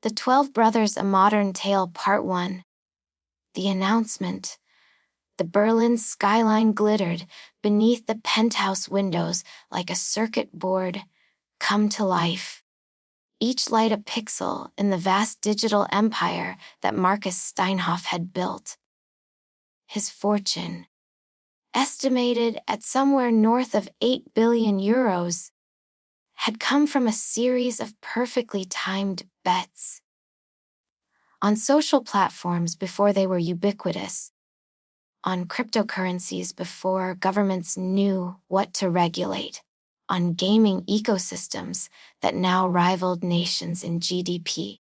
The 12 Brothers: A Modern Tale Part 1. The announcement. The Berlin skyline glittered beneath the penthouse windows like a circuit board, come to life. Each light a pixel in the vast digital empire that Marcus Steinhoff had built. His fortune, estimated at somewhere north of 8 billion euros, had come from a series of perfectly timed bets. On social platforms before they were ubiquitous, on cryptocurrencies before governments knew what to regulate, on gaming ecosystems that now rivaled nations in GDP.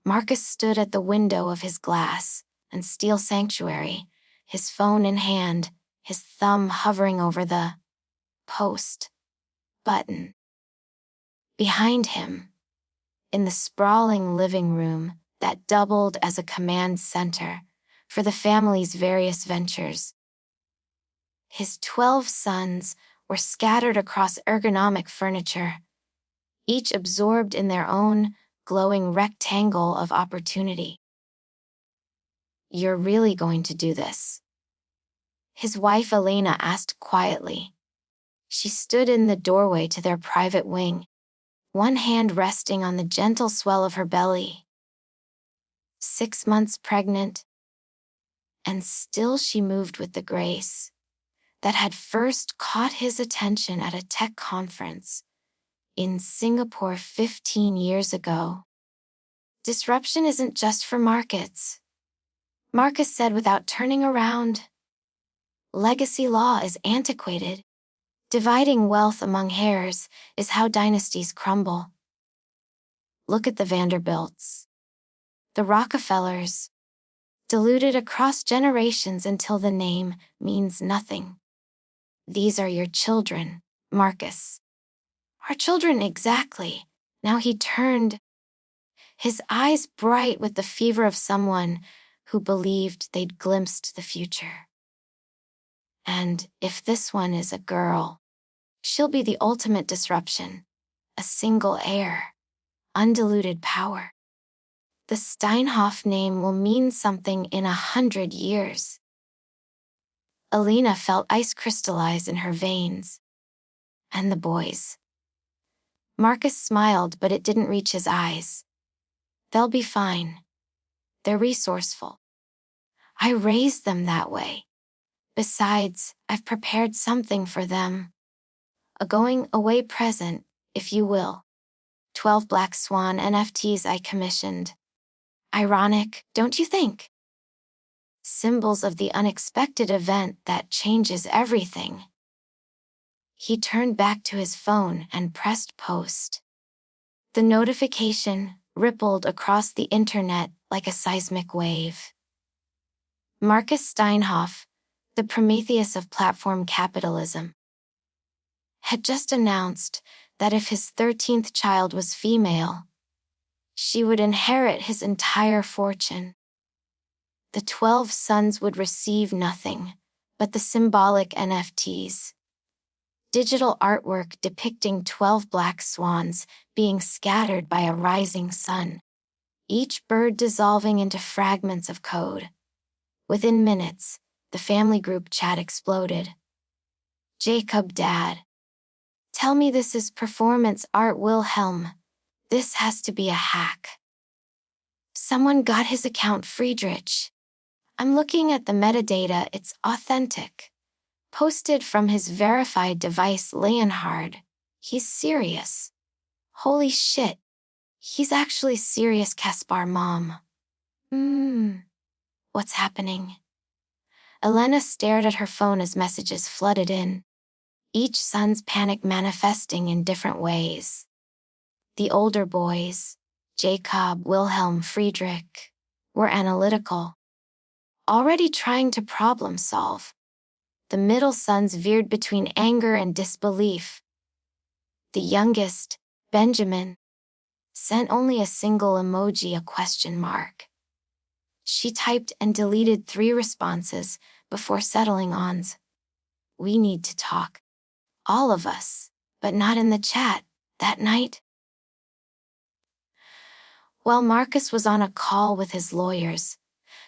Marcus stood at the window of his glass and steel sanctuary, his phone in hand, his thumb hovering over the post button. Behind him, in the sprawling living room that doubled as a command center for the family's various ventures, his 12 sons were scattered across ergonomic furniture, each absorbed in their own glowing rectangle of opportunity. "You're really going to do this?" his wife Elena asked quietly. She stood in the doorway to their private wing, one hand resting on the gentle swell of her belly. 6 months pregnant, and still she moved with the grace that had first caught his attention at a tech conference in Singapore 15 years ago. "Disruption isn't just for markets," Marcus said without turning around. "Legacy law is antiquated. Dividing wealth among heirs is how dynasties crumble. Look at the Vanderbilts, the Rockefellers, diluted across generations until the name means nothing. These are your children, Marcus." "Our children, exactly." Now he turned, his eyes bright with the fever of someone who believed they'd glimpsed the future. "And if this one is a girl, she'll be the ultimate disruption, a single heir, undiluted power. The Steinhoff name will mean something in 100 years." Alina felt ice crystallize in her veins. "And the boys?" Marcus smiled, but it didn't reach his eyes. "They'll be fine. They're resourceful. I raised them that way. Besides, I've prepared something for them. A going-away present, if you will. 12 Black Swan NFTs I commissioned. Ironic, don't you think? Symbols of the unexpected event that changes everything." He turned back to his phone and pressed post. The notification rippled across the internet like a seismic wave. Marcus Steinhoff, the Prometheus of platform capitalism, had just announced that if his 13th child was female, she would inherit his entire fortune. The 12 sons would receive nothing but the symbolic NFTs. Digital artwork depicting 12 black swans being scattered by a rising sun, each bird dissolving into fragments of code. Within minutes, the family group chat exploded. "Jacob, Dad. Tell me this is performance art, Wilhelm. This has to be a hack. Someone got his account, Friedrich. I'm looking at the metadata, it's authentic. Posted from his verified device, Leonhard. He's serious. Holy shit. He's actually serious, Kaspar, Mom. What's happening?" Elena stared at her phone as messages flooded in, each son's panic manifesting in different ways. The older boys, Jacob, Wilhelm, Friedrich, were analytical, already trying to problem solve. The middle sons veered between anger and disbelief. The youngest, Benjamin, sent only a single emoji, a question mark. She typed and deleted 3 responses before settling on, "We need to talk. All of us, but not in the chat, that night." While Marcus was on a call with his lawyers,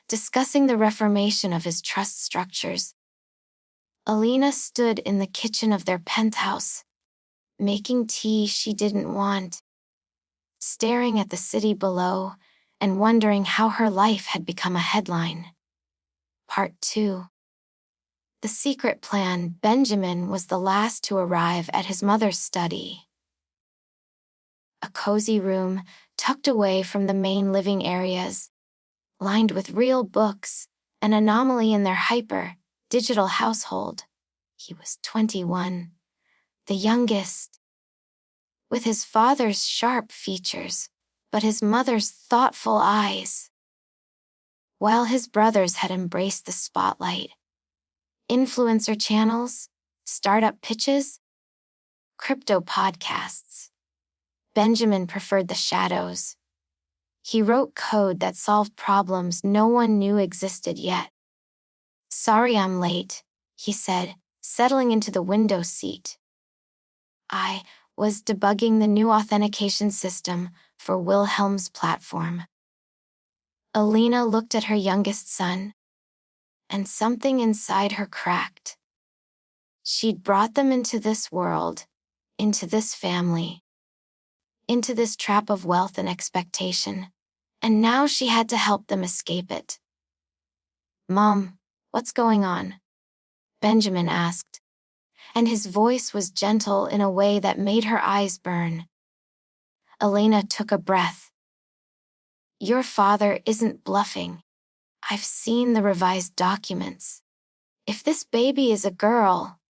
discussing the reformation of his trust structures, Alina stood in the kitchen of their penthouse, making tea she didn't want, staring at the city below and wondering how her life had become a headline. Part 2. The secret plan. Benjamin was the last to arrive at his mother's study. A cozy room, tucked away from the main living areas, lined with real books, an anomaly in their hyper-digital household. He was 21, the youngest, with his father's sharp features, but his mother's thoughtful eyes. While his brothers had embraced the spotlight, influencer channels, startup pitches, crypto podcasts, Benjamin preferred the shadows. He wrote code that solved problems no one knew existed yet. "Sorry I'm late," he said, settling into the window seat. "I was debugging the new authentication system for Wilhelm's platform." Alina looked at her youngest son, and something inside her cracked. She'd brought them into this world, into this family, into this trap of wealth and expectation, and now she had to help them escape it. "Mom, what's going on?" Benjamin asked, and his voice was gentle in a way that made her eyes burn. Alina took a breath. "Your father isn't bluffing. I've seen the revised documents. If this baby is a girl,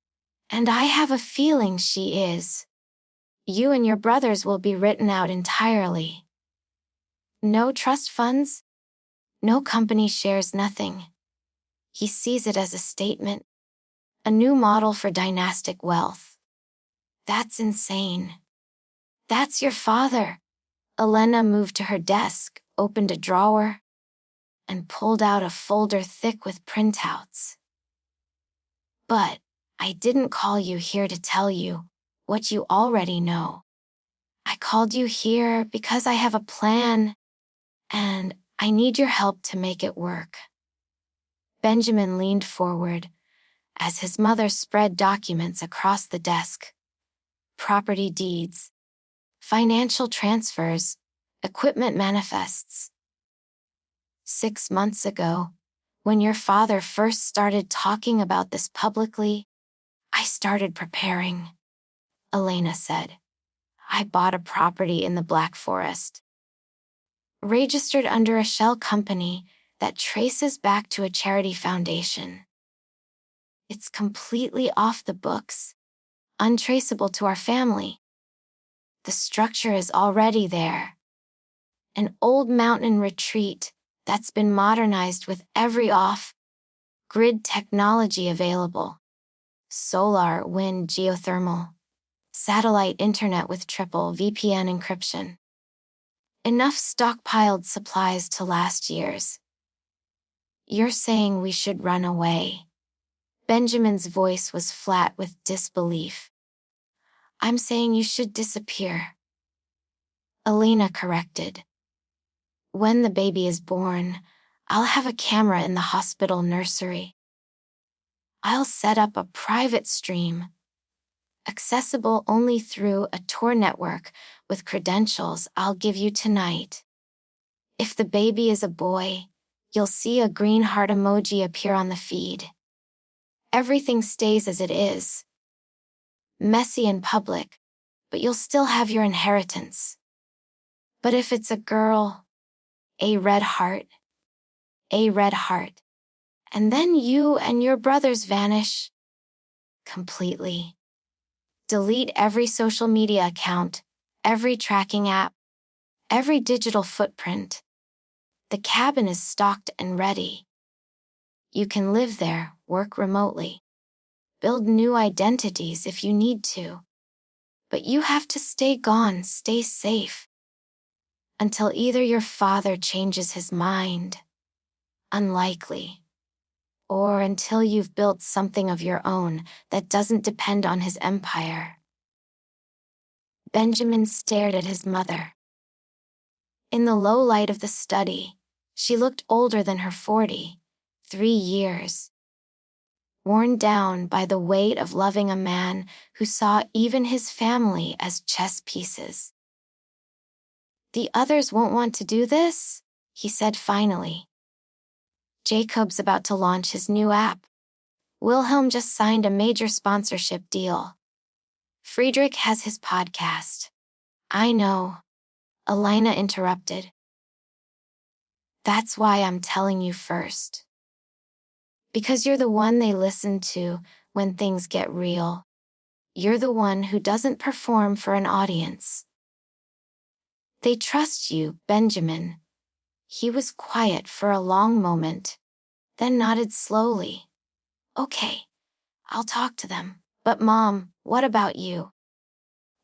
and I have a feeling she is, you and your brothers will be written out entirely. No trust funds, no company shares, nothing." He sees it as a statement, a new model for dynastic wealth. "That's insane." "That's your father." Elena moved to her desk, opened a drawer, and pulled out a folder thick with printouts. "But I didn't call you here to tell you what you already know. I called you here because I have a plan, and I need your help to make it work." Benjamin leaned forward as his mother spread documents across the desk. Property deeds, financial transfers, equipment manifests. "6 months ago, when your father first started talking about this publicly, I started preparing," Elena said. "I bought a property in the Black Forest, registered under a shell company that traces back to a charity foundation. It's completely off the books, untraceable to our family. The structure is already there. An old mountain retreat that's been modernized with every off-grid technology available. Solar, wind, geothermal, satellite internet with triple VPN encryption. Enough stockpiled supplies to last years. You're saying we should run away?" Benjamin's voice was flat with disbelief. "I'm saying you should disappear," Elena corrected. "When the baby is born, I'll have a camera in the hospital nursery. I'll set up a private stream, accessible only through a Tor network with credentials I'll give you tonight. If the baby is a boy, you'll see a green heart emoji appear on the feed. Everything stays as it is. Messy and public, but you'll still have your inheritance. But if it's a girl, a red heart, a red heart. And then you and your brothers vanish. Completely. Delete every social media account, every tracking app, every digital footprint. The cabin is stocked and ready. You can live there, work remotely, build new identities if you need to. But you have to stay gone, stay safe. Until either your father changes his mind, unlikely, or until you've built something of your own that doesn't depend on his empire." Benjamin stared at his mother. In the low light of the study, she looked older than her 43 years, worn down by the weight of loving a man who saw even his family as chess pieces. "The others won't want to do this?" he said finally. "Jacob's about to launch his new app. Wilhelm just signed a major sponsorship deal. Friedrich has his podcast." "I know," Elena interrupted. "That's why I'm telling you first. Because you're the one they listen to when things get real. You're the one who doesn't perform for an audience. They trust you, Benjamin." He was quiet for a long moment, then nodded slowly. "Okay, I'll talk to them. But Mom, what about you?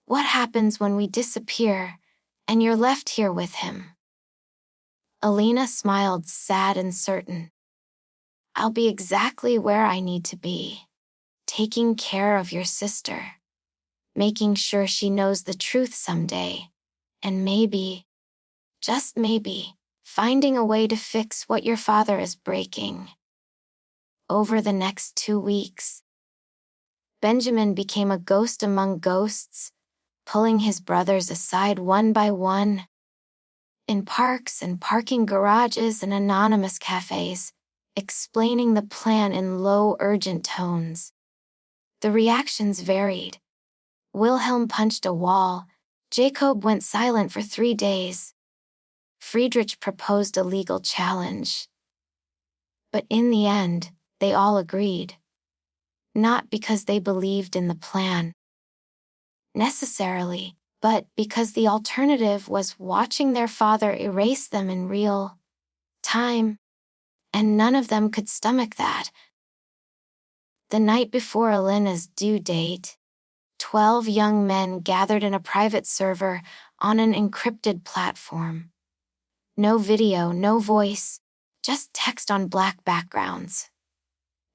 What happens when we disappear and you're left here with him?" Alina smiled, sad and certain. "I'll be exactly where I need to be, taking care of your sister, making sure she knows the truth someday, and maybe, just maybe, finding a way to fix what your father is breaking." Over the next 2 weeks, Benjamin became a ghost among ghosts, pulling his brothers aside one by one. In parks and parking garages and anonymous cafes, explaining the plan in low, urgent tones. The reactions varied. Wilhelm punched a wall. Jacob went silent for 3 days. Friedrich proposed a legal challenge. But in the end, they all agreed. Not because they believed in the plan necessarily, but because the alternative was watching their father erase them in real time, and none of them could stomach that. The night before Elena's due date, 12 young men gathered in a private server on an encrypted platform. No video, no voice, just text on black backgrounds.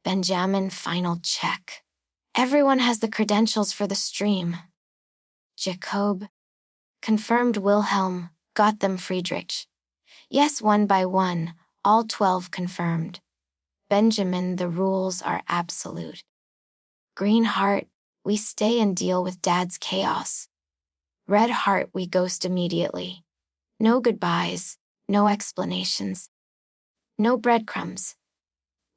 "Benjamin, final check. Everyone has the credentials for the stream." "Jacob," confirmed Wilhelm, "got them Friedrich." "Yes," one by one, all 12 confirmed. "Benjamin, the rules are absolute. Green heart, we stay and deal with Dad's chaos. Red heart, we ghost immediately. No goodbyes, no explanations. No breadcrumbs.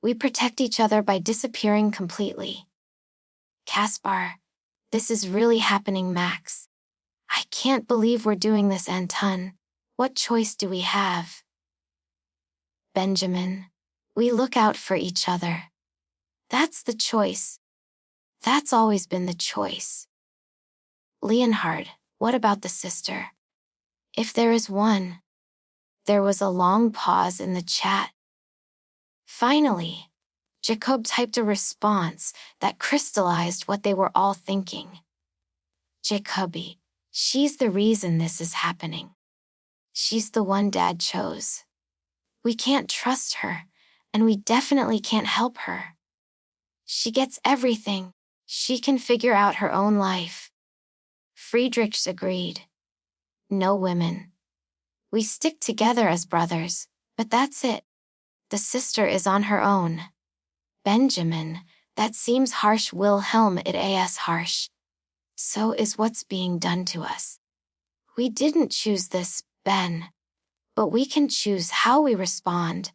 We protect each other by disappearing completely." "Caspar, this is really happening, Max. I can't believe we're doing this, Anton. What choice do we have?" "Benjamin, we look out for each other. That's the choice. That's always been the choice." "Leonhard, what about the sister? If there is one." There was a long pause in the chat. Finally, Jacob typed a response that crystallized what they were all thinking. "Jacoby, she's the reason this is happening. She's the one Dad chose. We can't trust her, and we definitely can't help her. She gets everything. She can figure out her own life." Friedrichs agreed. "No women. We stick together as brothers, but that's it. The sister is on her own." "Benjamin, that seems harsh." "Wilhelm, it is harsh. So is what's being done to us. We didn't choose this, Ben. But we can choose how we respond."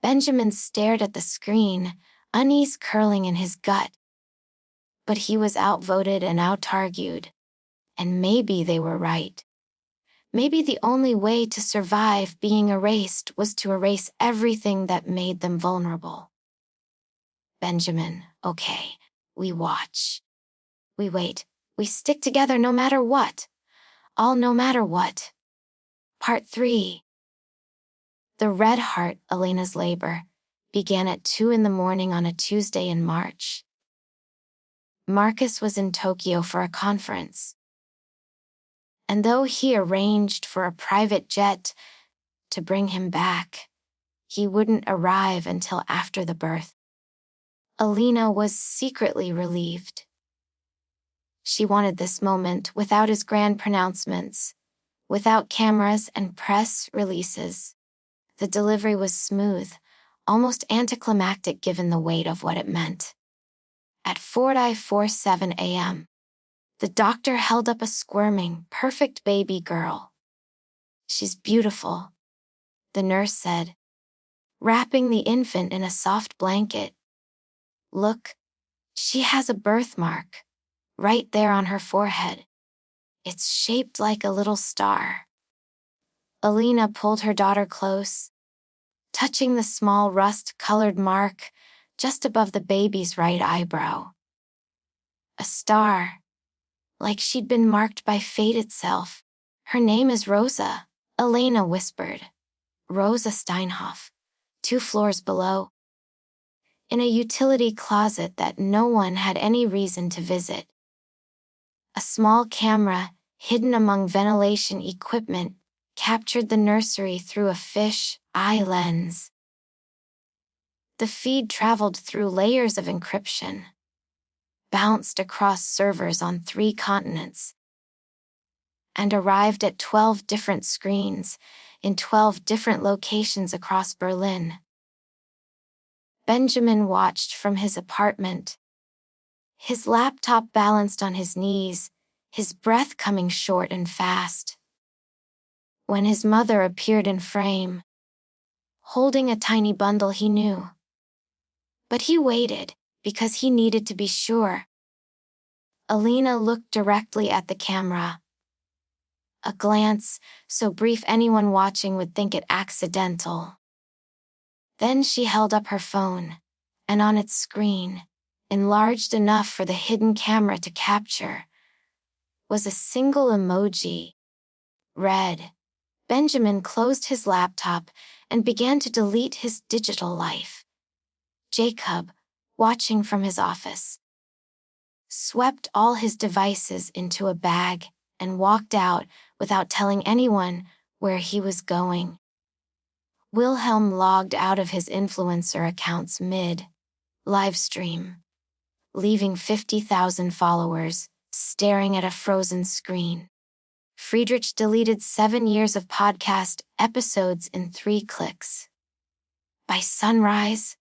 Benjamin stared at the screen, unease curling in his gut. But he was outvoted and out-argued. And maybe they were right. Maybe the only way to survive being erased was to erase everything that made them vulnerable. "Benjamin, okay, we watch. We wait. We stick together no matter what. All no matter what." Part 3. The Red Heart, Elena's labor, began at 2 in the morning on a Tuesday in March. Marcus was in Tokyo for a conference. And though he arranged for a private jet to bring him back, he wouldn't arrive until after the birth. Elena was secretly relieved. She wanted this moment without his grand pronouncements, Without cameras and press releases, the delivery was smooth, almost anticlimactic given the weight of what it meant. At 4:47 a.m., the doctor held up a squirming, perfect baby girl. "She's beautiful," the nurse said, wrapping the infant in a soft blanket. "Look, she has a birthmark, right there on her forehead. It's shaped like a little star." Alina pulled her daughter close, touching the small rust-colored mark just above the baby's right eyebrow. A star, like she'd been marked by fate itself. "Her name is Rosa," Elena whispered. "Rosa Steinhoff, 2 floors below." In a utility closet that no one had any reason to visit, a small camera, hidden among ventilation equipment, captured the nursery through a fish-eye lens. The feed traveled through layers of encryption, bounced across servers on 3 continents, and arrived at 12 different screens, in 12 different locations across Berlin. Benjamin watched from his apartment, his laptop balanced on his knees, his breath coming short and fast. When his mother appeared in frame, holding a tiny bundle he knew. But he waited, because he needed to be sure. Alina looked directly at the camera. A glance, so brief anyone watching would think it accidental. Then she held up her phone, and on its screen, enlarged enough for the hidden camera to capture, was a single emoji. Red. Benjamin closed his laptop and began to delete his digital life. Jacob, watching from his office, swept all his devices into a bag and walked out without telling anyone where he was going. Wilhelm logged out of his influencer accounts mid-livestream, leaving 50,000 followers staring at a frozen screen. Friedrich deleted 7 years of podcast episodes in 3 clicks. By sunrise,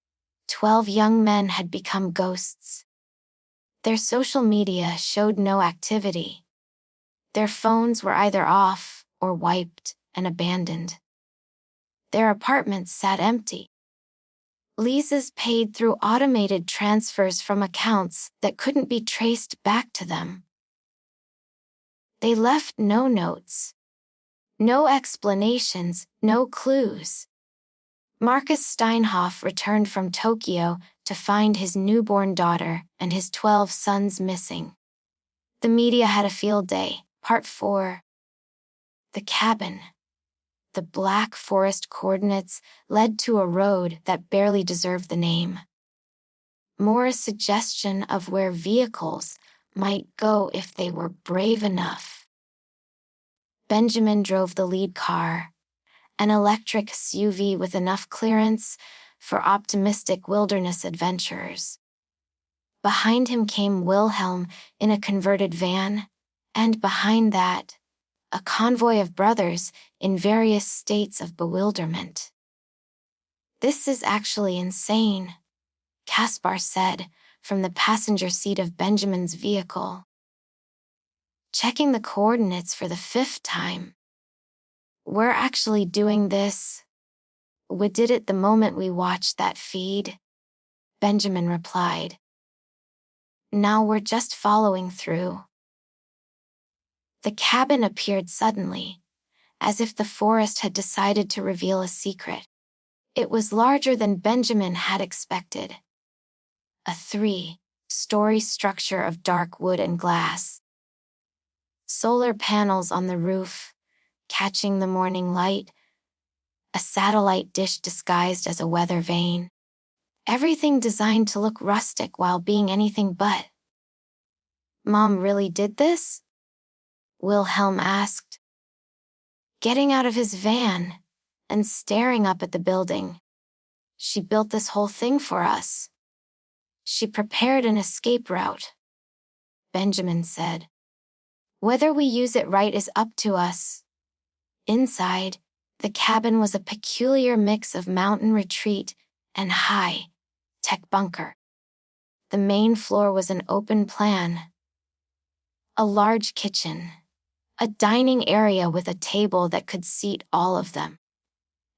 12 young men had become ghosts. Their social media showed no activity. Their phones were either off or wiped and abandoned. Their apartments sat empty. Leases paid through automated transfers from accounts that couldn't be traced back to them. They left no notes, no explanations, no clues. Marcus Steinhoff returned from Tokyo to find his newborn daughter and his 12 sons missing. The media had a field day. Part 4. The cabin. The Black Forest coordinates led to a road that barely deserved the name. More a suggestion of where vehicles might go if they were brave enough. Benjamin drove the lead car, an electric SUV with enough clearance for optimistic wilderness adventurers. Behind him came Wilhelm in a converted van, and behind that, a convoy of brothers in various states of bewilderment. "This is actually insane," Caspar said from the passenger seat of Benjamin's vehicle. "Checking the coordinates for the 5th time. We're actually doing this. We did it the moment we watched that feed," Benjamin replied. "Now we're just following through." The cabin appeared suddenly, as if the forest had decided to reveal a secret. It was larger than Benjamin had expected. A 3-story structure of dark wood and glass. Solar panels on the roof, catching the morning light. A satellite dish disguised as a weather vane. Everything designed to look rustic while being anything but. "Mom really did this?" Wilhelm asked, getting out of his van and staring up at the building. "She built this whole thing for us. She prepared an escape route," Benjamin said. "Whether we use it right is up to us." Inside, the cabin was a peculiar mix of mountain retreat and high-tech bunker. The main floor was an open plan. A large kitchen, a dining area with a table that could seat all of them,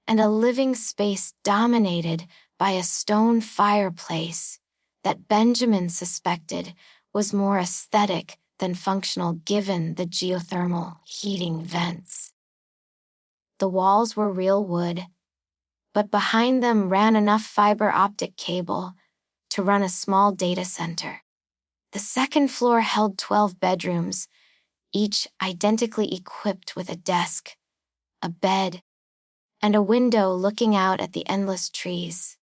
and a living space dominated by a stone fireplace that Benjamin suspected was more aesthetic than functional given the geothermal heating vents. The walls were real wood, but behind them ran enough fiber optic cable to run a small data center. The second floor held 12 bedrooms, each identically equipped with a desk, a bed, and a window looking out at the endless trees.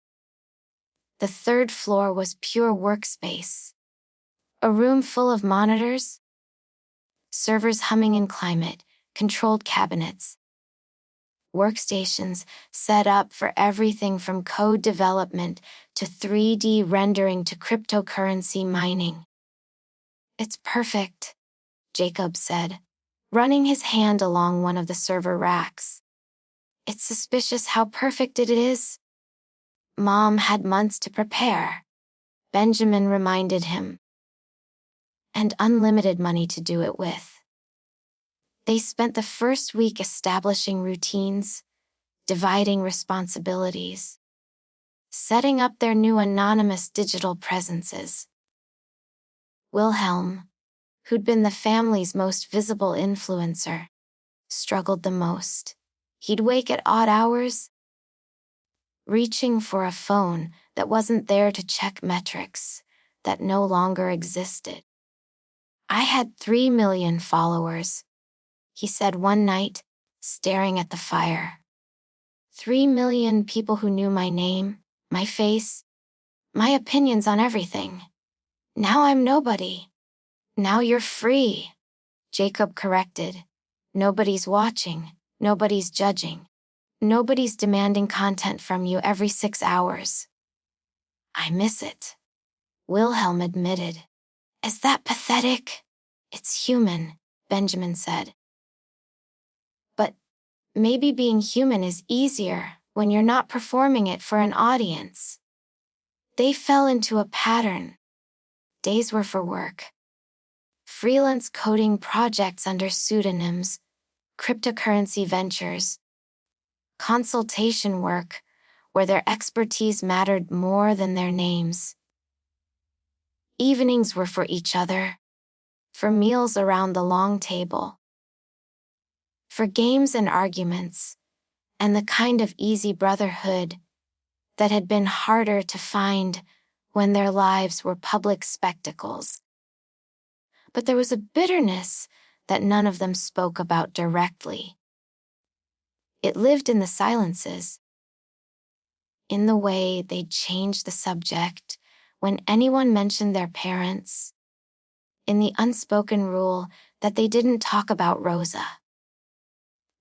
The third floor was pure workspace. A room full of monitors, servers humming in climate-controlled cabinets, workstations set up for everything from code development to 3D rendering to cryptocurrency mining. "It's perfect," Jacob said, running his hand along one of the server racks. "It's suspicious how perfect it is." "Mom had months to prepare," Benjamin reminded him. "And unlimited money to do it with." They spent the first week establishing routines, dividing responsibilities, setting up their new anonymous digital presences. Wilhelm, who'd been the family's most visible influencer, struggled the most. He'd wake at odd hours, reaching for a phone that wasn't there to check metrics that no longer existed. "I had 3 million followers," he said one night, staring at the fire. 3 million people who knew my name, my face, my opinions on everything. Now I'm nobody." "Now you're free," Jacob corrected. "Nobody's watching, nobody's judging, nobody's demanding content from you every 6 hours." "I miss it," Wilhelm admitted. "Is that pathetic?" "It's human," Benjamin said. "But maybe being human is easier when you're not performing it for an audience." They fell into a pattern. Days were for work. Freelance coding projects under pseudonyms, cryptocurrency ventures, consultation work where their expertise mattered more than their names. Evenings were for each other, for meals around the long table, for games and arguments, and the kind of easy brotherhood that had been harder to find when their lives were public spectacles. But there was a bitterness that none of them spoke about directly. It lived in the silences, in the way they'd change the subject when anyone mentioned their parents, in the unspoken rule that they didn't talk about Rosa.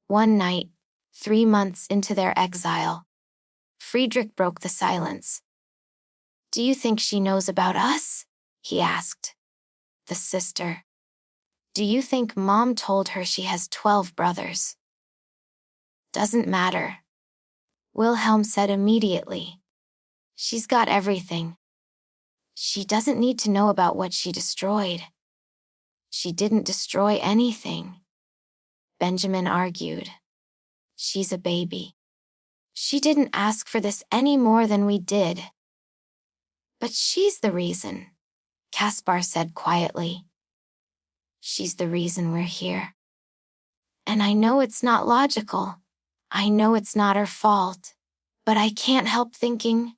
One night, 3 months into their exile, Friedrich broke the silence. "Do you think she knows about us?" he asked. "The sister. Do you think Mom told her she has 12 brothers?" "Doesn't matter," Wilhelm said immediately. "She's got everything. She doesn't need to know about what she destroyed." "She didn't destroy anything," Benjamin argued. "She's a baby. She didn't ask for this any more than we did." "But she's the reason," Kaspar said quietly. "She's the reason we're here. And I know it's not logical. I know it's not her fault. But I can't help thinking,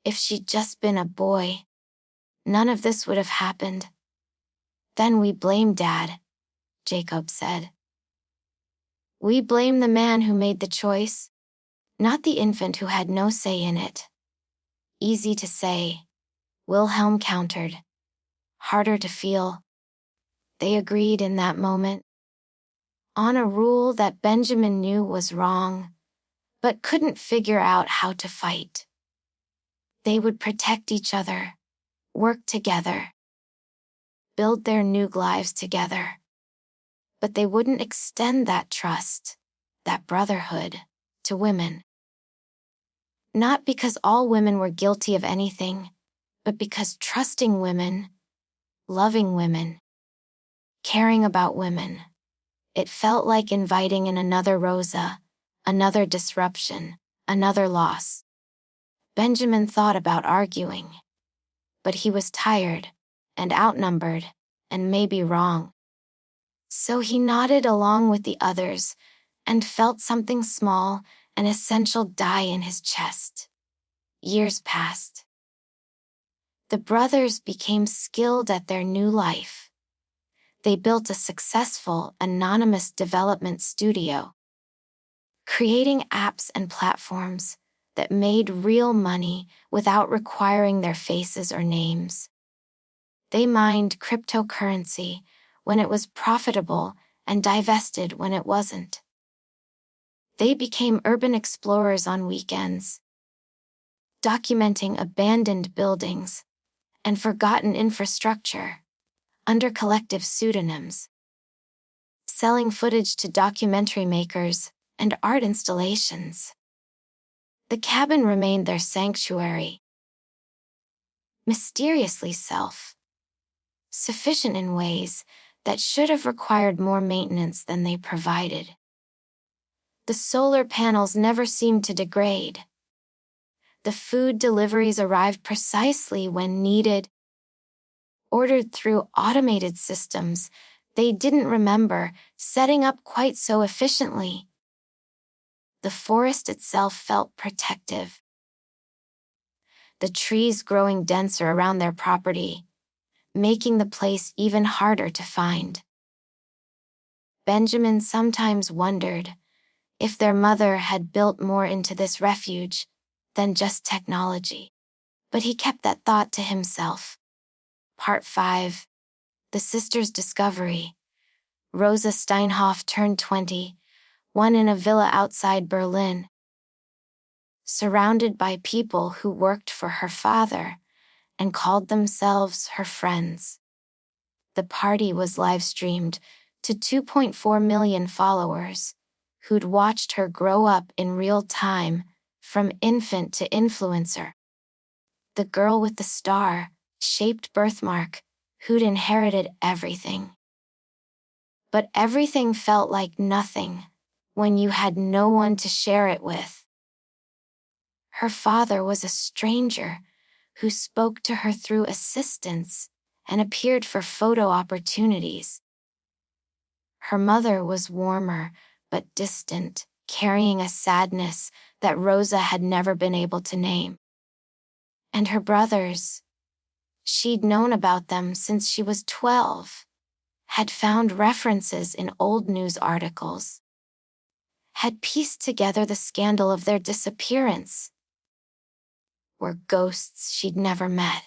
if she'd just been a boy, none of this would have happened." "Then we blame Dad," Jacob said. "We blame the man who made the choice, not the infant who had no say in it." "Easy to say," Wilhelm countered. "Harder to feel." They agreed in that moment on a rule that Benjamin knew was wrong, but couldn't figure out how to fight. They would protect each other, work together, build their new lives together. but they wouldn't extend that trust, that brotherhood, to women. Not because all women were guilty of anything, but because trusting women, loving women, caring about women, it felt like inviting in another Rosa, another disruption, another loss. Benjamin thought about arguing, but he was tired, and outnumbered, and maybe wrong. So he nodded along with the others, and felt something small, an essential die in his chest. Years passed. The brothers became skilled at their new life. They built a successful, anonymous development studio, creating apps and platforms that made real money without requiring their faces or names. They mined cryptocurrency when it was profitable and divested when it wasn't. They became urban explorers on weekends, documenting abandoned buildings and forgotten infrastructure under collective pseudonyms, selling footage to documentary makers and art installations. The cabin remained their sanctuary, mysteriously self-sufficient in ways that should have required more maintenance than they provided. The solar panels never seemed to degrade. The food deliveries arrived precisely when needed, ordered through automated systems they didn't remember setting up quite so efficiently. The forest itself felt protective, the trees growing denser around their property, making the place even harder to find. Benjamin sometimes wondered if their mother had built more into this refuge than just technology. But he kept that thought to himself. Part 5. The Sisters' Discovery. Rosa Steinhoff turned 20, one in a villa outside Berlin. Surrounded by people who worked for her father and called themselves her friends. The party was live-streamed to 2.4 million followers, who'd watched her grow up in real time, from infant to influencer. The girl with the star-shaped birthmark, who'd inherited everything. But everything felt like nothing when you had no one to share it with. Her father was a stranger who spoke to her through assistants and appeared for photo opportunities. Her mother was warmer but distant, carrying a sadness that Rosa had never been able to name. And her brothers, she'd known about them since she was 12, had found references in old news articles, had pieced together the scandal of their disappearance, were ghosts she'd never met.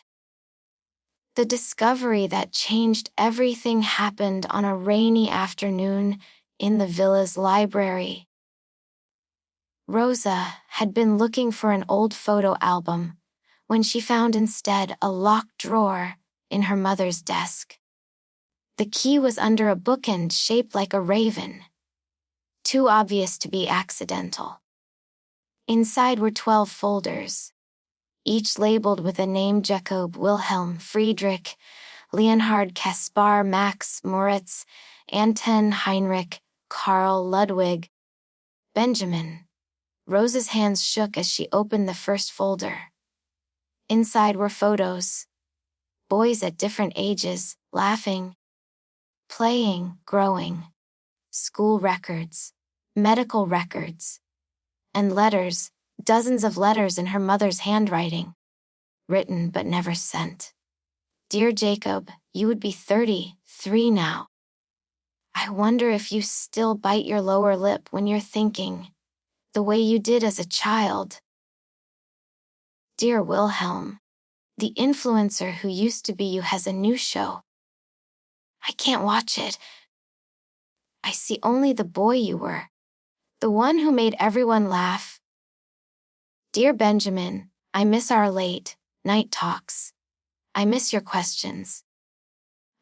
The discovery that changed everything happened on a rainy afternoon in the villa's library. Rosa had been looking for an old photo album when she found instead a locked drawer in her mother's desk. The key was under a bookend shaped like a raven, too obvious to be accidental. Inside were 12 folders, each labeled with a name: Jacob, Wilhelm, Friedrich, Leonhard, Caspar, Max, Moritz, Anton, Heinrich, Karl, Ludwig, Benjamin. Rosa's hands shook as she opened the first folder. Inside were photos. Boys at different ages, laughing, playing, growing. School records, medical records, and letters, dozens of letters in her mother's handwriting. Written but never sent. Dear Jacob, you would be 33 now. I wonder if you still bite your lower lip when you're thinking, the way you did as a child. Dear Wilhelm, the influencer who used to be you has a new show. I can't watch it. I see only the boy you were, the one who made everyone laugh. Dear Benjamin, I miss our late night talks. I miss your questions.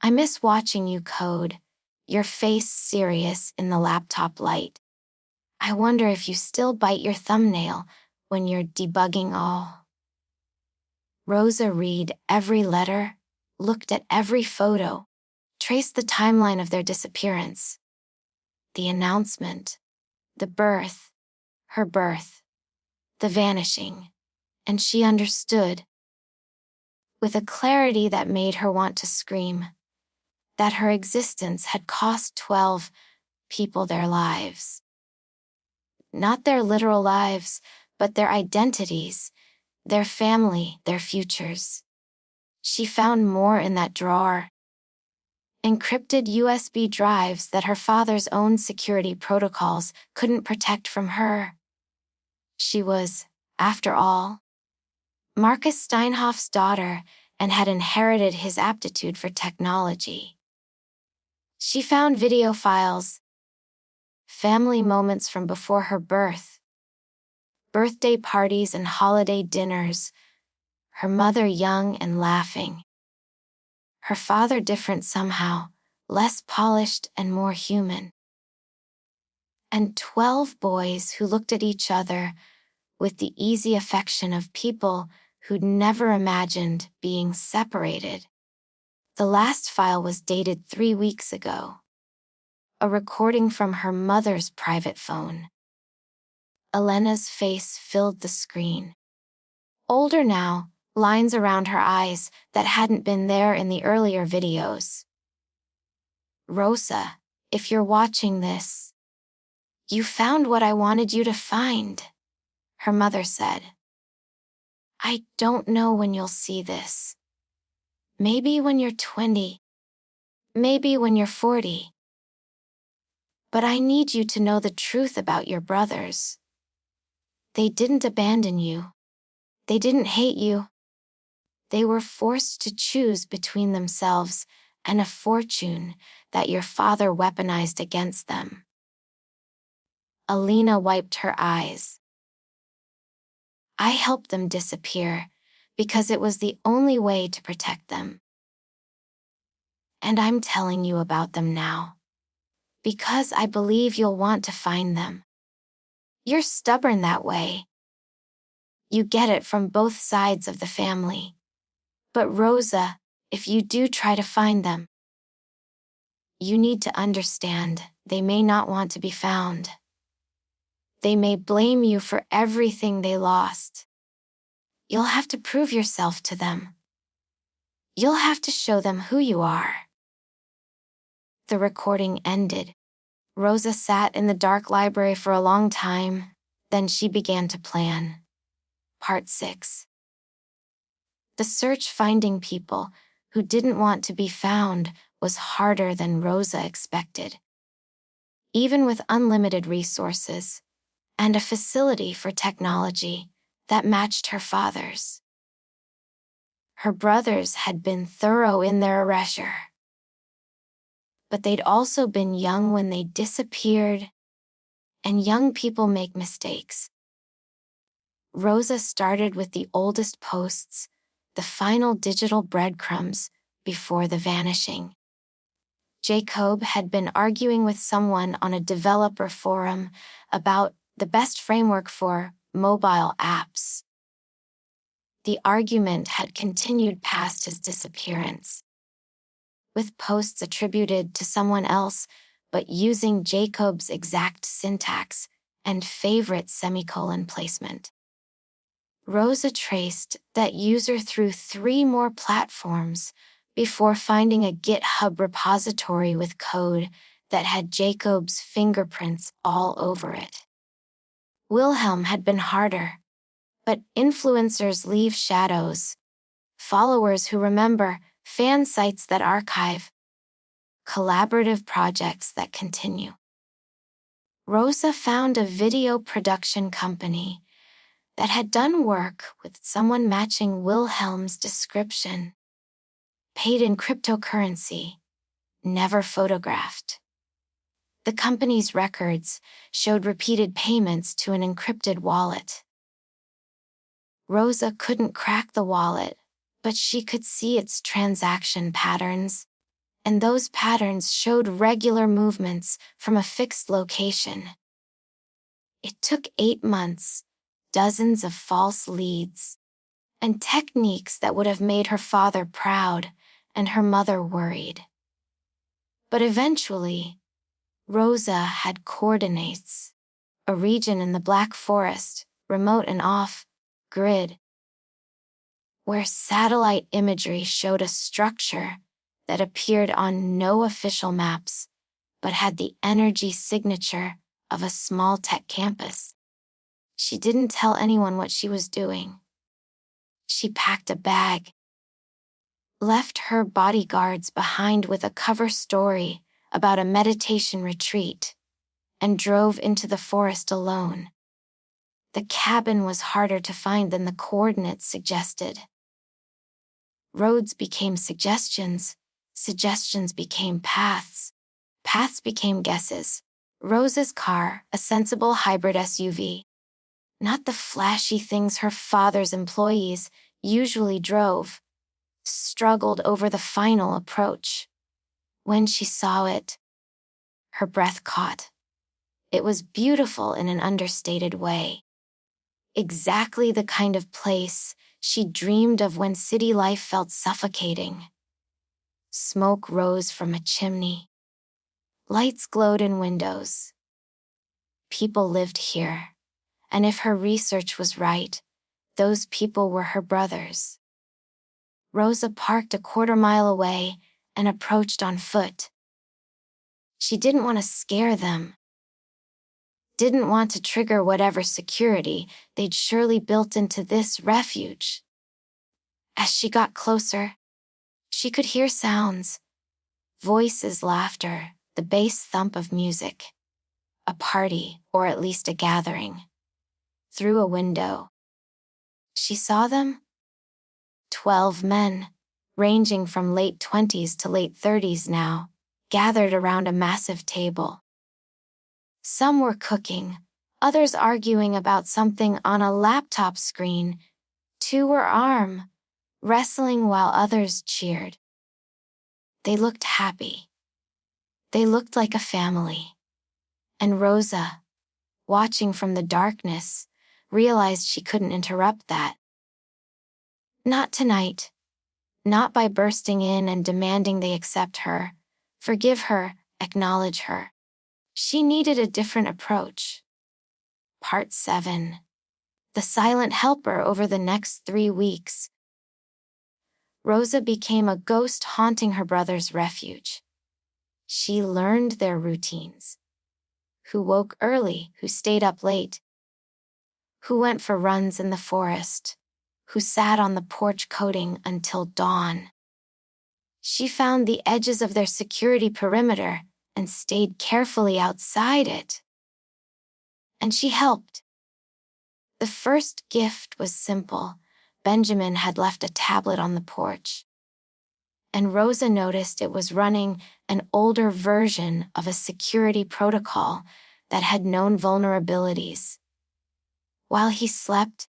I miss watching you code, your face serious in the laptop light. I wonder if you still bite your thumbnail when you're debugging all. Rosa read every letter, looked at every photo, traced the timeline of their disappearance. The announcement, the birth, her birth, the vanishing, and she understood, with a clarity that made her want to scream, that her existence had cost 12 people their lives. Not their literal lives, but their identities, their family, their futures. She found more in that drawer. Encrypted USB drives that her father's own security protocols couldn't protect from her. She was, after all, Marcus Steinhoff's daughter and had inherited his aptitude for technology. She found video files, family moments from before her birth, birthday parties and holiday dinners, her mother young and laughing, her father different somehow, less polished and more human. And 12 boys who looked at each other with the easy affection of people who'd never imagined being separated. The last file was dated 3 weeks ago. A recording from her mother's private phone. Elena's face filled the screen. Older now, lines around her eyes that hadn't been there in the earlier videos. Rosa, if you're watching this, you found what I wanted you to find, her mother said. I don't know when you'll see this. Maybe when you're 20. Maybe when you're 40. But I need you to know the truth about your brothers. They didn't abandon you. They didn't hate you. They were forced to choose between themselves and a fortune that your father weaponized against them. Alina wiped her eyes. I helped them disappear because it was the only way to protect them. And I'm telling you about them now, because I believe you'll want to find them. You're stubborn that way. You get it from both sides of the family. But Rosa, if you do try to find them, you need to understand they may not want to be found. They may blame you for everything they lost. You'll have to prove yourself to them. You'll have to show them who you are. The recording ended. Rosa sat in the dark library for a long time, then she began to plan. Part 6. The search finding people who didn't want to be found was harder than Rosa expected. Even with unlimited resources and a facility for technology that matched her father's. Her brothers had been thorough in their erasure. But they'd also been young when they disappeared, and young people make mistakes. Rosa started with the oldest posts, the final digital breadcrumbs before the vanishing. Jacob had been arguing with someone on a developer forum about the best framework for mobile apps. The argument had continued past his disappearance, with posts attributed to someone else, but using Jacob's exact syntax and favorite semicolon placement. Rosa traced that user through 3 more platforms before finding a GitHub repository with code that had Jacob's fingerprints all over it. Wilhelm had been harder, but influencers leave shadows, followers who remember, fan sites that archive, collaborative projects that continue. Rosa found a video production company that had done work with someone matching Wilhelm's description. Paid in cryptocurrency, never photographed. The company's records showed repeated payments to an encrypted wallet. Rosa couldn't crack the wallet, but she could see its transaction patterns, and those patterns showed regular movements from a fixed location. It took 8 months, dozens of false leads, and techniques that would have made her father proud and her mother worried. But eventually, Rosa had coordinates, a region in the Black Forest, remote and off-grid, where satellite imagery showed a structure that appeared on no official maps, but had the energy signature of a small tech campus. She didn't tell anyone what she was doing. She packed a bag, left her bodyguards behind with a cover story about a meditation retreat, and drove into the forest alone. The cabin was harder to find than the coordinates suggested. Roads became suggestions, suggestions became paths, paths became guesses. Rosa's car, a sensible hybrid SUV, not the flashy things her father's employees usually drove, struggled over the final approach. When she saw it, her breath caught. It was beautiful in an understated way. Exactly the kind of place she dreamed of when city life felt suffocating. Smoke rose from a chimney. Lights glowed in windows. People lived here, and if her research was right, those people were her brothers. Rosa parked a quarter-mile away and approached on foot. She didn't want to scare them, didn't want to trigger whatever security they'd surely built into this refuge. As she got closer, she could hear sounds, voices, laughter, the bass thump of music. A party, or at least a gathering. Through a window, she saw them. 12 men, ranging from late 20s to late 30s now, gathered around a massive table. Some were cooking, others arguing about something on a laptop screen. 2 were arm wrestling while others cheered. They looked happy. They looked like a family. And Rosa, watching from the darkness, realized she couldn't interrupt that. Not tonight. Not by bursting in and demanding they accept her, forgive her, acknowledge her. She needed a different approach. Part 7. The silent helper. Over the next 3 weeks, Rosa became a ghost haunting her brother's refuge. She learned their routines. Who woke early, who stayed up late, who went for runs in the forest, who sat on the porch coding until dawn. She found the edges of their security perimeter and stayed carefully outside it. And she helped. The first gift was simple. Benjamin had left a tablet on the porch, and Rosa noticed it was running an older version of a security protocol that had known vulnerabilities. While he slept,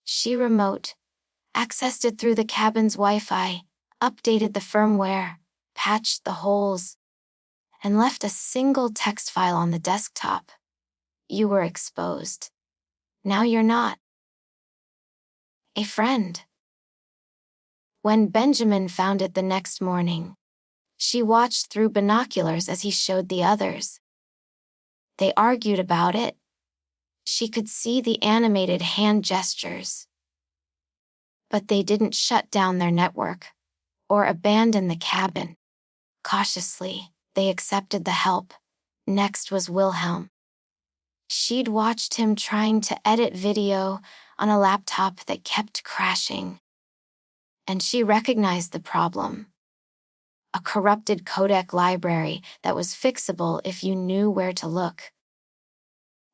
she accessed it through the cabin's Wi-Fi, updated the firmware, patched the holes, and left a single text file on the desktop. You were exposed. Now you're not. A friend. When Benjamin found it the next morning, she watched through binoculars as he showed the others. They argued about it. She could see the animated hand gestures. But they didn't shut down their network or abandon the cabin. Cautiously, they accepted the help. Next was Wilhelm. She'd watched him trying to edit video on a laptop that kept crashing. And she recognized the problem. A corrupted codec library that was fixable if you knew where to look.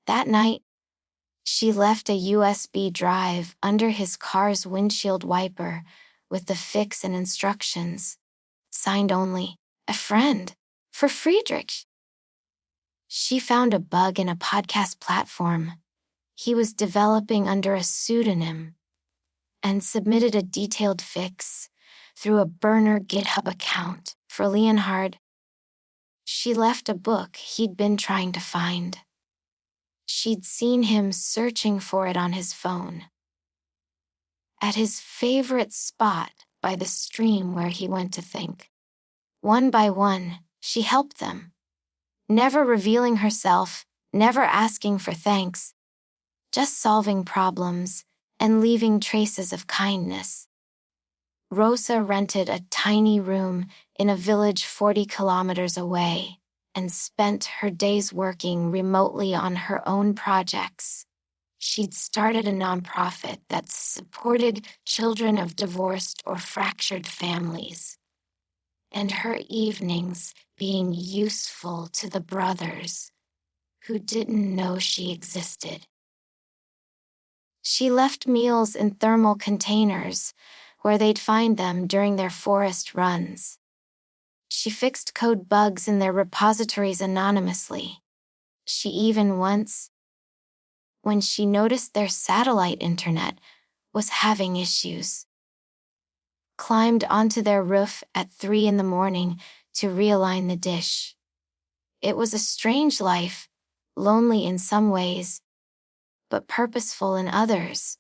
That night, she left a USB drive under his car's windshield wiper with the fix and instructions. Signed only, a friend, for Friedrich. She found a bug in a podcast platform he was developing under a pseudonym and submitted a detailed fix through a burner GitHub account. For Leonhard, she left a book he'd been trying to find. She'd seen him searching for it on his phone, at his favorite spot by the stream where he went to think. One by one, she helped them, never revealing herself, never asking for thanks, just solving problems and leaving traces of kindness. Rosa rented a tiny room in a village 40 kilometers away and spent her days working remotely on her own projects. She'd started a nonprofit that supported children of divorced or fractured families, and her evenings being useful to the brothers who didn't know she existed. She left meals in thermal containers where they'd find them during their forest runs. She fixed code bugs in their repositories anonymously. She even once, when she noticed their satellite internet was having issues, climbed onto their roof at 3 a.m. to realign the dish. It was a strange life, lonely in some ways, but purposeful in others.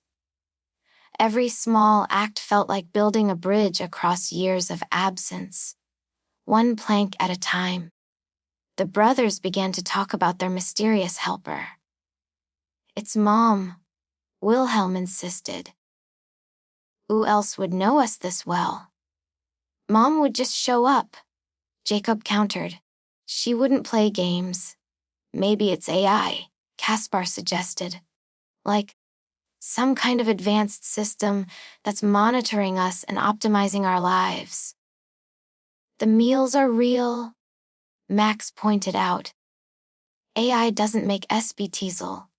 Every small act felt like building a bridge across years of absence, one plank at a time. The brothers began to talk about their mysterious helper. "It's Mom," Wilhelm insisted. "Who else would know us this well?" "Mom would just show up," Jacob countered. "She wouldn't play games." "Maybe it's AI," Kaspar suggested. "Like some kind of advanced system that's monitoring us and optimizing our lives." "The meals are real," Max pointed out. "AI doesn't make SBTiesel."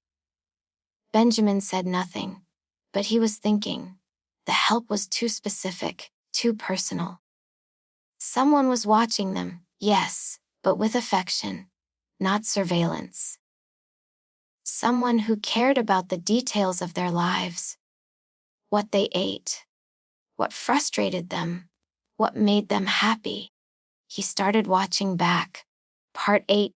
Benjamin said nothing, but he was thinking. The help was too specific, too personal. Someone was watching them, yes, but with affection, not surveillance. Someone who cared about the details of their lives. What they ate. What frustrated them. What made them happy. He started watching back. Part 8.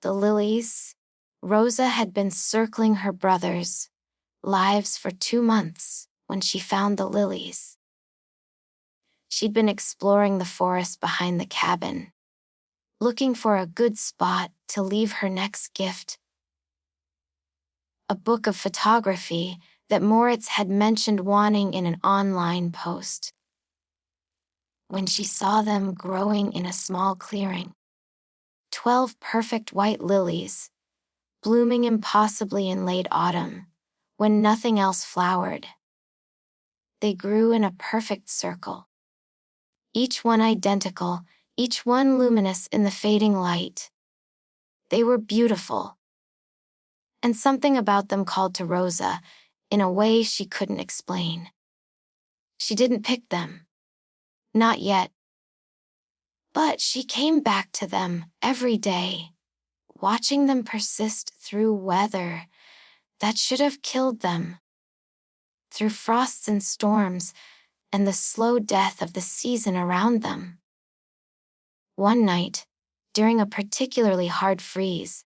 The lilies. Rosa had been circling her brothers' lives for 2 months when she found the lilies. She'd been exploring the forest behind the cabin, looking for a good spot to leave her next gift. A book of photography that Moritz had mentioned wanting in an online post. When she saw them growing in a small clearing, 12 perfect white lilies, blooming impossibly in late autumn, when nothing else flowered. They grew in a perfect circle. Each one identical, each one luminous in the fading light. They were beautiful. And something about them called to Rosa, in a way she couldn't explain. She didn't pick them. Not yet. But she came back to them every day, watching them persist through weather that should have killed them, through frosts and storms, and the slow death of the season around them. One night, during a particularly hard freeze,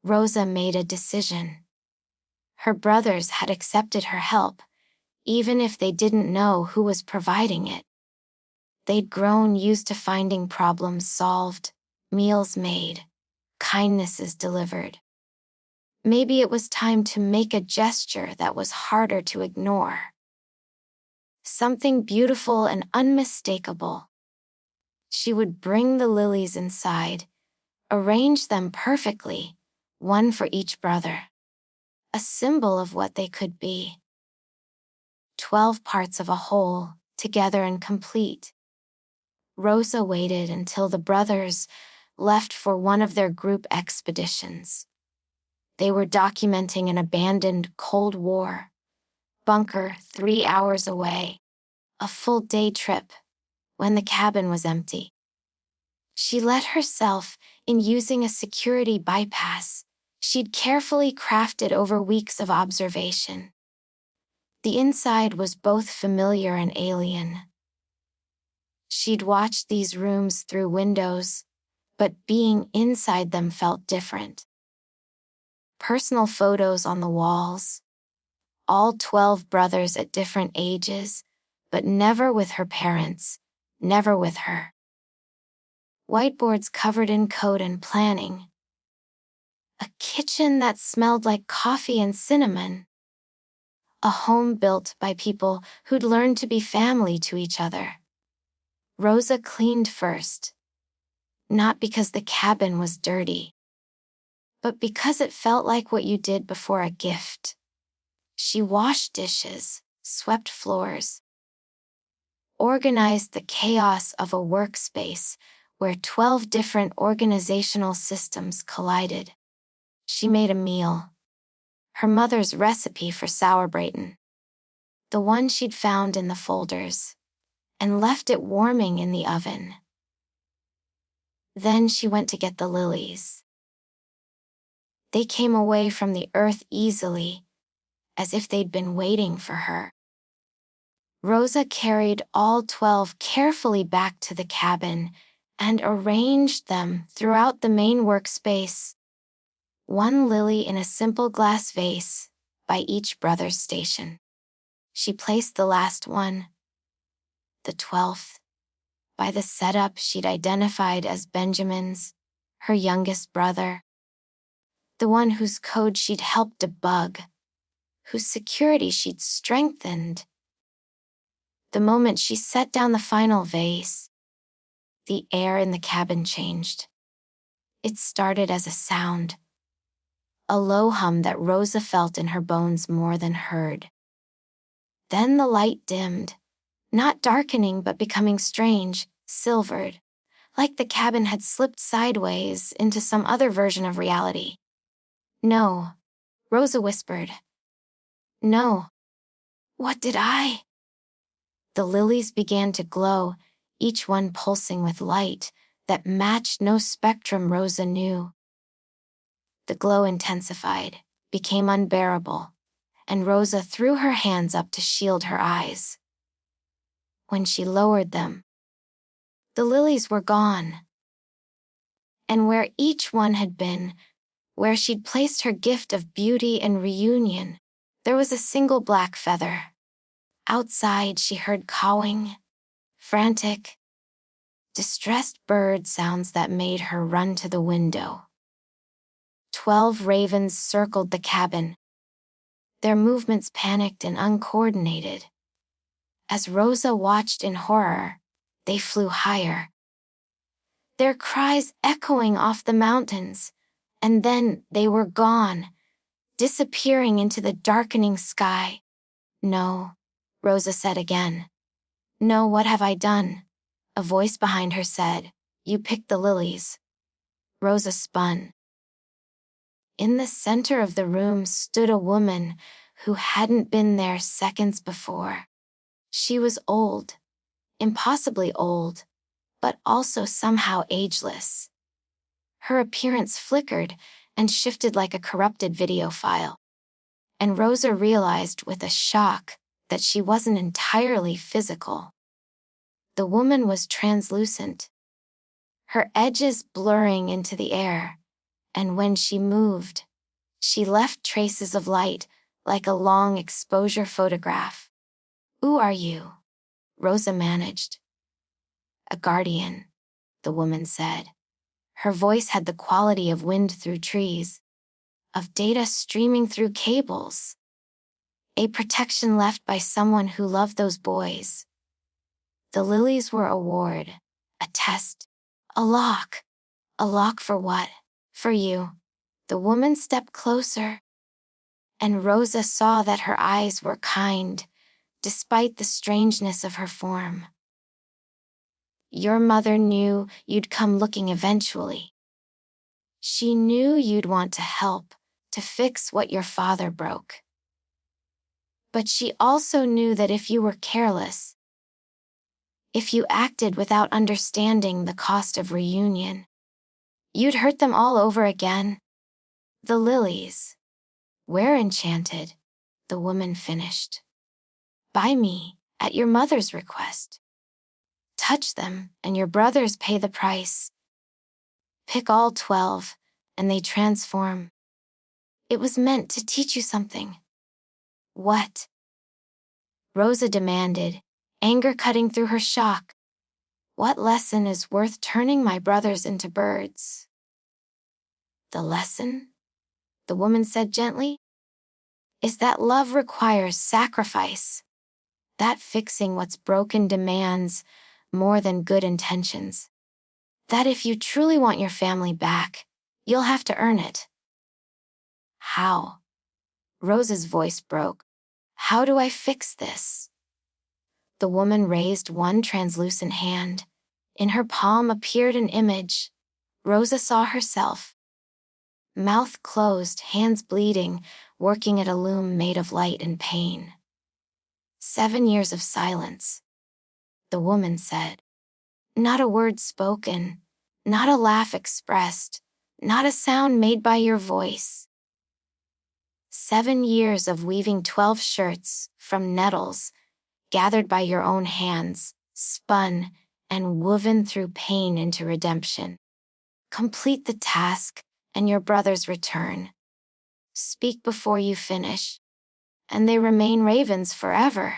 Rosa made a decision. Her brothers had accepted her help, even if they didn't know who was providing it. They'd grown used to finding problems solved, meals made, kindnesses delivered. Maybe it was time to make a gesture that was harder to ignore. Something beautiful and unmistakable. She would bring the lilies inside, arrange them perfectly, one for each brother. A symbol of what they could be. 12 parts of a whole, together and complete. Rosa waited until the brothers left for one of their group expeditions. They were documenting an abandoned Cold War bunker 3 hours away, a full day trip, when the cabin was empty. She let herself in using a security bypass she'd carefully crafted over weeks of observation. The inside was both familiar and alien. She'd watched these rooms through windows, but being inside them felt different. Personal photos on the walls, all 12 brothers at different ages, but never with her parents, never with her. Whiteboards covered in code and planning. A kitchen that smelled like coffee and cinnamon. A home built by people who'd learned to be family to each other. Rosa cleaned first. Not because the cabin was dirty, but because it felt like what you did before a gift. She washed dishes, swept floors, organized the chaos of a workspace where 12 different organizational systems collided. She made a meal. Her mother's recipe for sauerbraten. The one she'd found in the folders, and left it warming in the oven. Then she went to get the lilies. They came away from the earth easily, as if they'd been waiting for her. Rosa carried all 12 carefully back to the cabin and arranged them throughout the main workspace. One lily in a simple glass vase, by each brother's station. She placed the last one, the 12th, by the setup she'd identified as Benjamin's, her youngest brother. The one whose code she'd helped debug, whose security she'd strengthened. The moment she set down the final vase, the air in the cabin changed. It started as a sound, a low hum that Rosa felt in her bones more than heard. Then the light dimmed, not darkening but becoming strange, silvered, like the cabin had slipped sideways into some other version of reality. No, Rosa whispered. No. What did I? The lilies began to glow, each one pulsing with light that matched no spectrum Rosa knew. The glow intensified, became unbearable, and Rosa threw her hands up to shield her eyes. When she lowered them, the lilies were gone. And where each one had been, where she'd placed her gift of beauty and reunion, there was a single black feather. Outside she heard cawing, frantic, distressed bird sounds that made her run to the window. 12 ravens circled the cabin, their movements panicked and uncoordinated. As Rosa watched in horror, they flew higher, their cries echoing off the mountains, and then they were gone, disappearing into the darkening sky. No, Rosa said again. No, what have I done? A voice behind her said, You picked the lilies. Rosa spun. In the center of the room stood a woman who hadn't been there seconds before. She was old, impossibly old, but also somehow ageless. Her appearance flickered and shifted like a corrupted video file. And Rosa realized with a shock that she wasn't entirely physical. The woman was translucent, her edges blurring into the air, and when she moved, she left traces of light like a long exposure photograph. Who are you? Rosa managed. A guardian, the woman said. Her voice had the quality of wind through trees, of data streaming through cables. A protection left by someone who loved those boys. The lilies were a ward, a test, a lock. A lock for what? For you. The woman stepped closer, and Rosa saw that her eyes were kind, despite the strangeness of her form. Your mother knew you'd come looking eventually. She knew you'd want to help, to fix what your father broke. But she also knew that if you were careless, if you acted without understanding the cost of reunion, you'd hurt them all over again. The lilies. We're enchanted, the woman finished. By me, at your mother's request. touch them, and your brothers pay the price. Pick all 12, and they transform. It was meant to teach you something. What? Rosa demanded, anger cutting through her shock. What lesson is worth turning my brothers into birds? The lesson, the woman said gently, is that love requires sacrifice. That fixing what's broken demands more than good intentions. That if you truly want your family back, you'll have to earn it. How? Rosa's voice broke. How do I fix this? The woman raised one translucent hand. In her palm appeared an image. Rosa saw herself. Mouth closed, hands bleeding, working at a loom made of light and pain. 7 years of silence. The woman said. Not a word spoken, not a laugh expressed, not a sound made by your voice. 7 years of weaving 12 shirts from nettles, gathered by your own hands, spun and woven through pain into redemption. Complete the task, and your brothers return. Speak before you finish, and they remain ravens forever.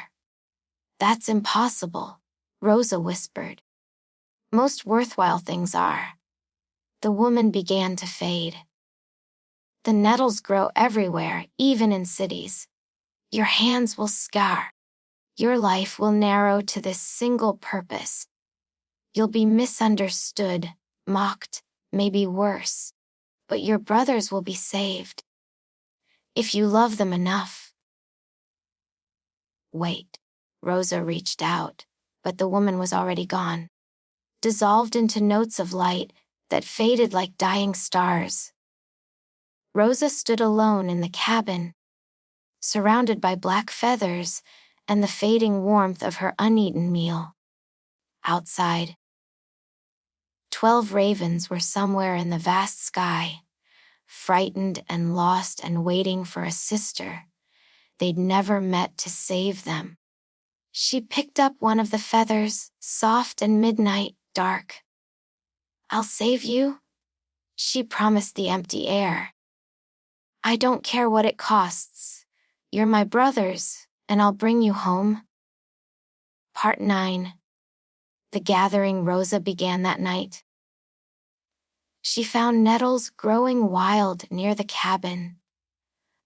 That's impossible, Rosa whispered. Most worthwhile things are. The woman began to fade. The nettles grow everywhere, even in cities. Your hands will scar. Your life will narrow to this single purpose. You'll be misunderstood, mocked, maybe worse. But your brothers will be saved. If you love them enough. Wait. Rosa reached out, but the woman was already gone. Dissolved into notes of light that faded like dying stars. Rosa stood alone in the cabin, surrounded by black feathers and the fading warmth of her uneaten meal. Outside, 12 ravens were somewhere in the vast sky, frightened and lost and waiting for a sister they'd never met to save them. She picked up one of the feathers, soft and midnight, dark. I'll save you, she promised the empty air. I don't care what it costs. You're my brothers, and I'll bring you home. Part 9. The gathering Rosa began that night. She found nettles growing wild near the cabin.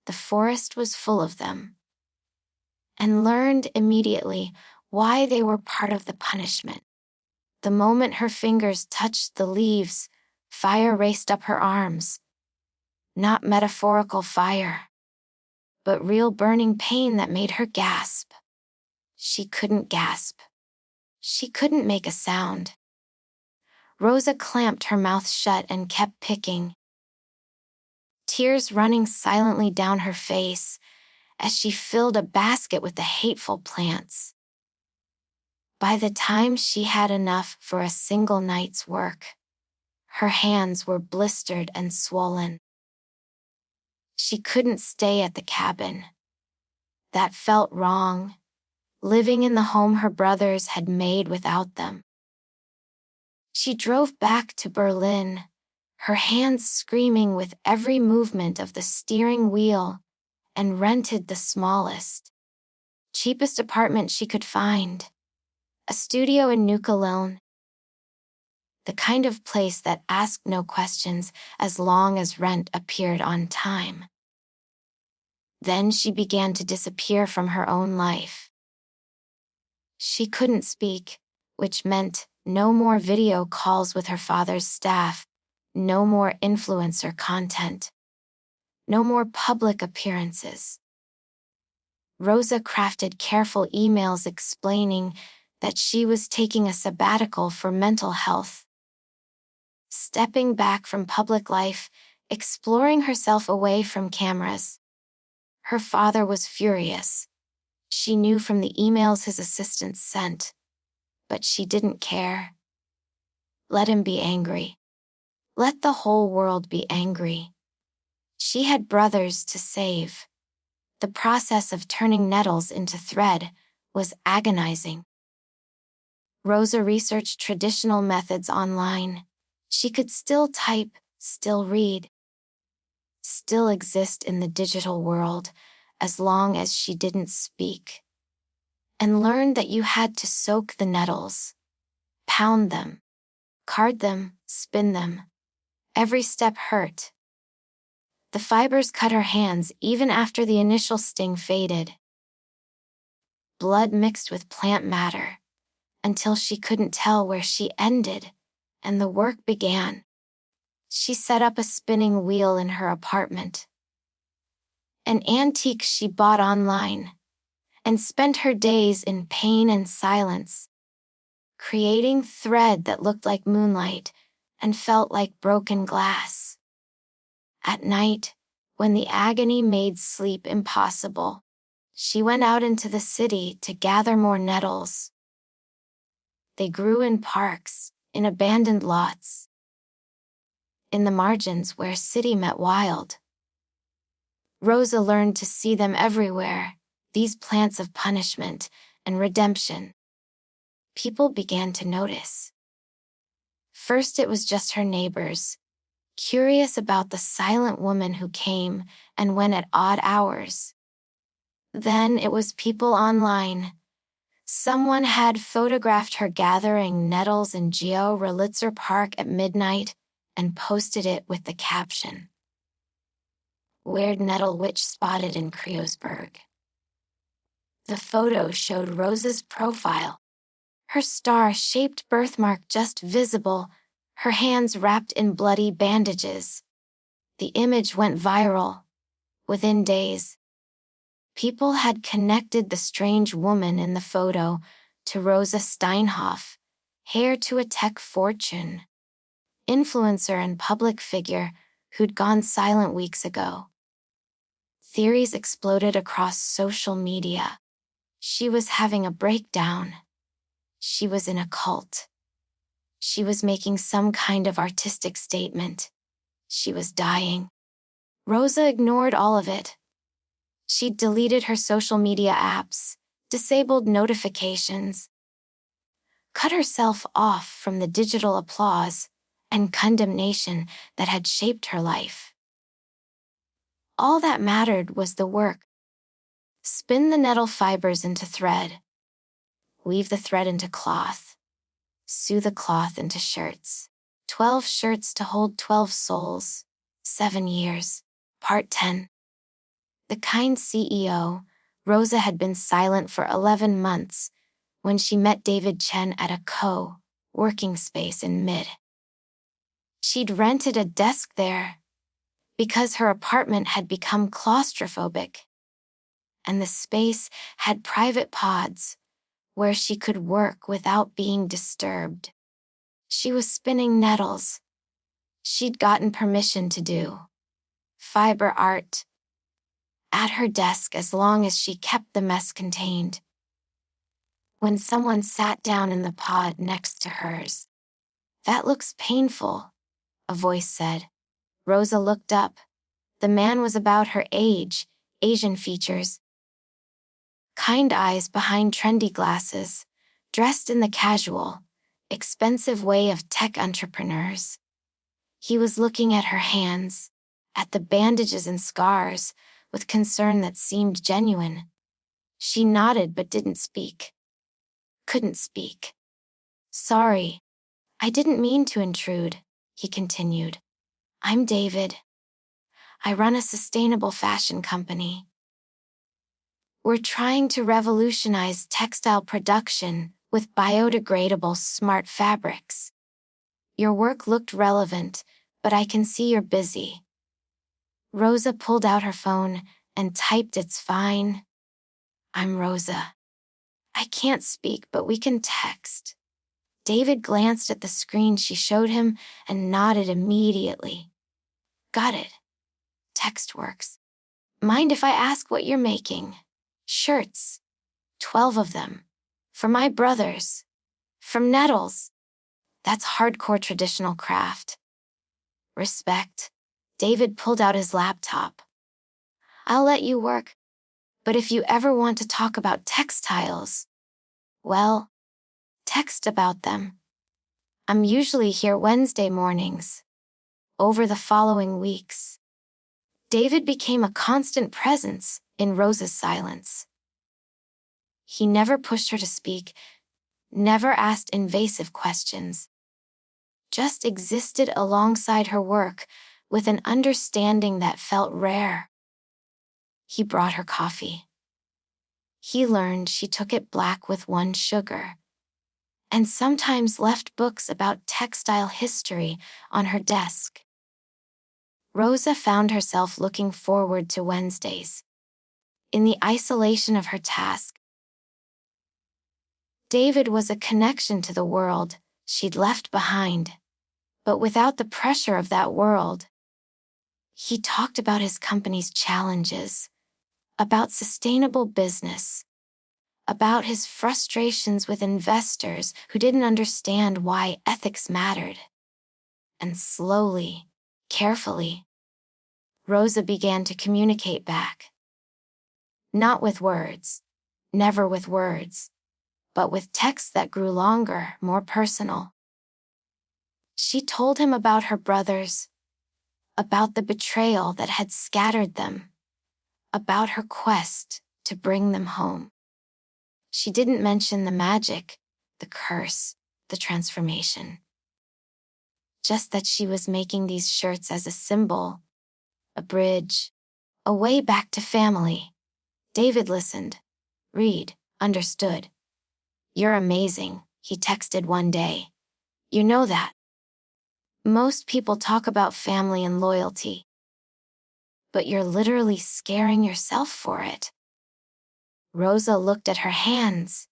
The forest was full of them. And learned immediately why they were part of the punishment. The moment her fingers touched the leaves, fire raced up her arms. Not metaphorical fire, but real burning pain that made her gasp. She couldn't gasp. She couldn't make a sound. Rosa clamped her mouth shut and kept picking. Tears running silently down her face as she filled a basket with the hateful plants. By the time she had enough for a single night's work, her hands were blistered and swollen. She couldn't stay at the cabin. That felt wrong, living in the home her brothers had made without them. She drove back to Berlin, her hands screaming with every movement of the steering wheel, and rented the smallest, cheapest apartment she could find. A studio in New Cologne. The kind of place that asked no questions as long as rent appeared on time. Then she began to disappear from her own life. She couldn't speak, which meant no more video calls with her father's staff, no more influencer content, no more public appearances. Rosa crafted careful emails explaining that she was taking a sabbatical for mental health. Stepping back from public life, exploring herself away from cameras. Her father was furious. She knew from the emails his assistants sent, but she didn't care. Let him be angry. Let the whole world be angry. She had brothers to save. The process of turning nettles into thread was agonizing. Rosa researched traditional methods online. She could still type, still read, still exist in the digital world, as long as she didn't speak. And learned that you had to soak the nettles, pound them, card them, spin them. Every step hurt. The fibers cut her hands even after the initial sting faded. Blood mixed with plant matter, until she couldn't tell where she ended, and the work began. She set up a spinning wheel in her apartment, an antique she bought online, and spent her days in pain and silence, creating thread that looked like moonlight and felt like broken glass. At night, when the agony made sleep impossible, she went out into the city to gather more nettles. They grew in parks, in abandoned lots, in the margins where city met wild. Rosa learned to see them everywhere, these plants of punishment and redemption. People began to notice. First it was just her neighbors, curious about the silent woman who came and went at odd hours. Then it was people online. Someone had photographed her gathering nettles in Geo-Relitzer Park at midnight and posted it with the caption, "Weird nettle witch spotted in Kreuzberg." The photo showed Rosa's profile, her star-shaped birthmark just visible, her hands wrapped in bloody bandages. The image went viral. Within days, people had connected the strange woman in the photo to Rosa Steinhoff, heir to a tech fortune, influencer and public figure who'd gone silent weeks ago. Theories exploded across social media. She was having a breakdown. She was in a cult. She was making some kind of artistic statement. She was dying. Rosa ignored all of it. She'd deleted her social media apps, disabled notifications, cut herself off from the digital applause and condemnation that had shaped her life. All that mattered was the work. Spin the nettle fibers into thread. Weave the thread into cloth. Sew the cloth into shirts. 12 shirts to hold 12 souls. 7 years. Part 10. The kind CEO, Rosa had been silent for 11 months when she met David Chen at a co-working space in Mid. She'd rented a desk there because her apartment had become claustrophobic, and the space had private pods where she could work without being disturbed. She was spinning nettles. She'd gotten permission to do fiber art at her desk as long as she kept the mess contained. When someone sat down in the pod next to hers, "That looks painful," a voice said. Rosa looked up. The man was about her age, Asian features, kind eyes behind trendy glasses, dressed in the casual, expensive way of tech entrepreneurs. He was looking at her hands, at the bandages and scars, with concern that seemed genuine. She nodded but didn't speak. Couldn't speak. "Sorry, I didn't mean to intrude," he continued. "I'm David. I run a sustainable fashion company. We're trying to revolutionize textile production with biodegradable smart fabrics. Your work looked relevant, but I can see you're busy." Rosa pulled out her phone and typed, "It's fine. I'm Rosa. I can't speak, but we can text." David glanced at the screen she showed him and nodded immediately. "Got it. Text works. Mind if I ask what you're making?" "Shirts. 12 of them. For my brothers. From nettles." "That's hardcore traditional craft." "Respect." David pulled out his laptop. "I'll let you work, but if you ever want to talk about textiles, well, text about them. I'm usually here Wednesday mornings. Over the following weeks, David became a constant presence in Rosa's silence. He never pushed her to speak, never asked invasive questions, just existed alongside her work with an understanding that felt rare. He brought her coffee. He learned she took it black with 1 sugar, and sometimes left books about textile history on her desk. Rosa found herself looking forward to Wednesdays. In the isolation of her task, David was a connection to the world she'd left behind, but without the pressure of that world. He talked about his company's challenges, about sustainable business, about his frustrations with investors who didn't understand why ethics mattered. And slowly, carefully, Rosa began to communicate back. Not with words, never with words, but with texts that grew longer, more personal. She told him about her brothers, about the betrayal that had scattered them, about her quest to bring them home. She didn't mention the magic, the curse, the transformation. Just that she was making these shirts as a symbol, a bridge, a way back to family. David listened, read, understood. "You're amazing," he texted one day. "You know that. Most people talk about family and loyalty, but you're literally scaring yourself for it." Rosa looked at her hands.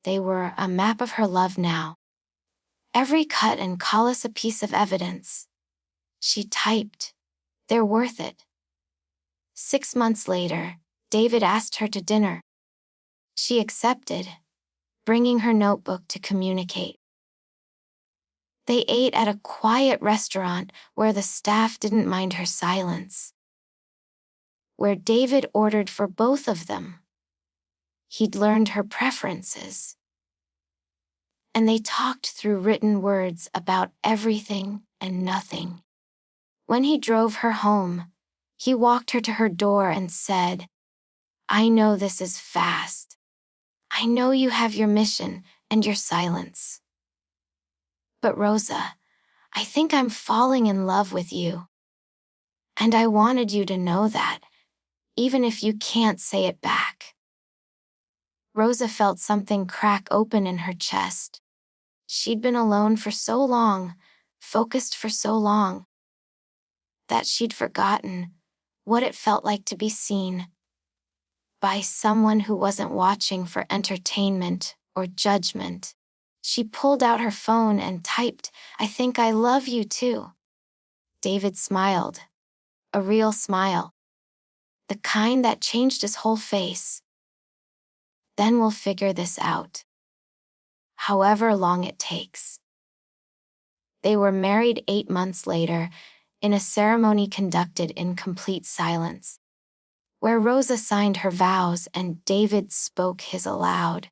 They were a map of her love now. Every cut and callus a piece of evidence. She typed, "They're worth it." 6 months later, David asked her to dinner. She accepted, bringing her notebook to communicate. They ate at a quiet restaurant where the staff didn't mind her silence, where David ordered for both of them. He'd learned her preferences. And they talked through written words about everything and nothing. When he drove her home, he walked her to her door and said, "I know this is fast. I know you have your mission and your silence. But Rosa, I think I'm falling in love with you. And I wanted you to know that, even if you can't say it back." Rosa felt something crack open in her chest. She'd been alone for so long, focused for so long, that she'd forgotten what it felt like to be seen by someone who wasn't watching for entertainment or judgment. She pulled out her phone and typed, "I think I love you too." David smiled. A real smile. The kind that changed his whole face. "Then we'll figure this out. However long it takes." They were married 8 months later, in a ceremony conducted in complete silence, where Rosa signed her vows and David spoke his aloud.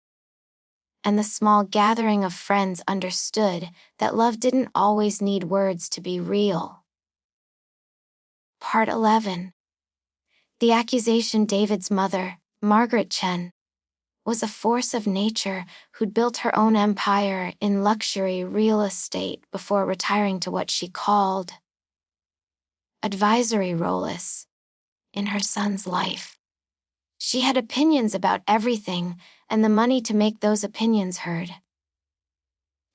And the small gathering of friends understood that love didn't always need words to be real. Part 11. The accusation. David's mother, Margaret Chen, was a force of nature who'd built her own empire in luxury real estate before retiring to what she called advisory roles in her son's life. She had opinions about everything and the money to make those opinions heard.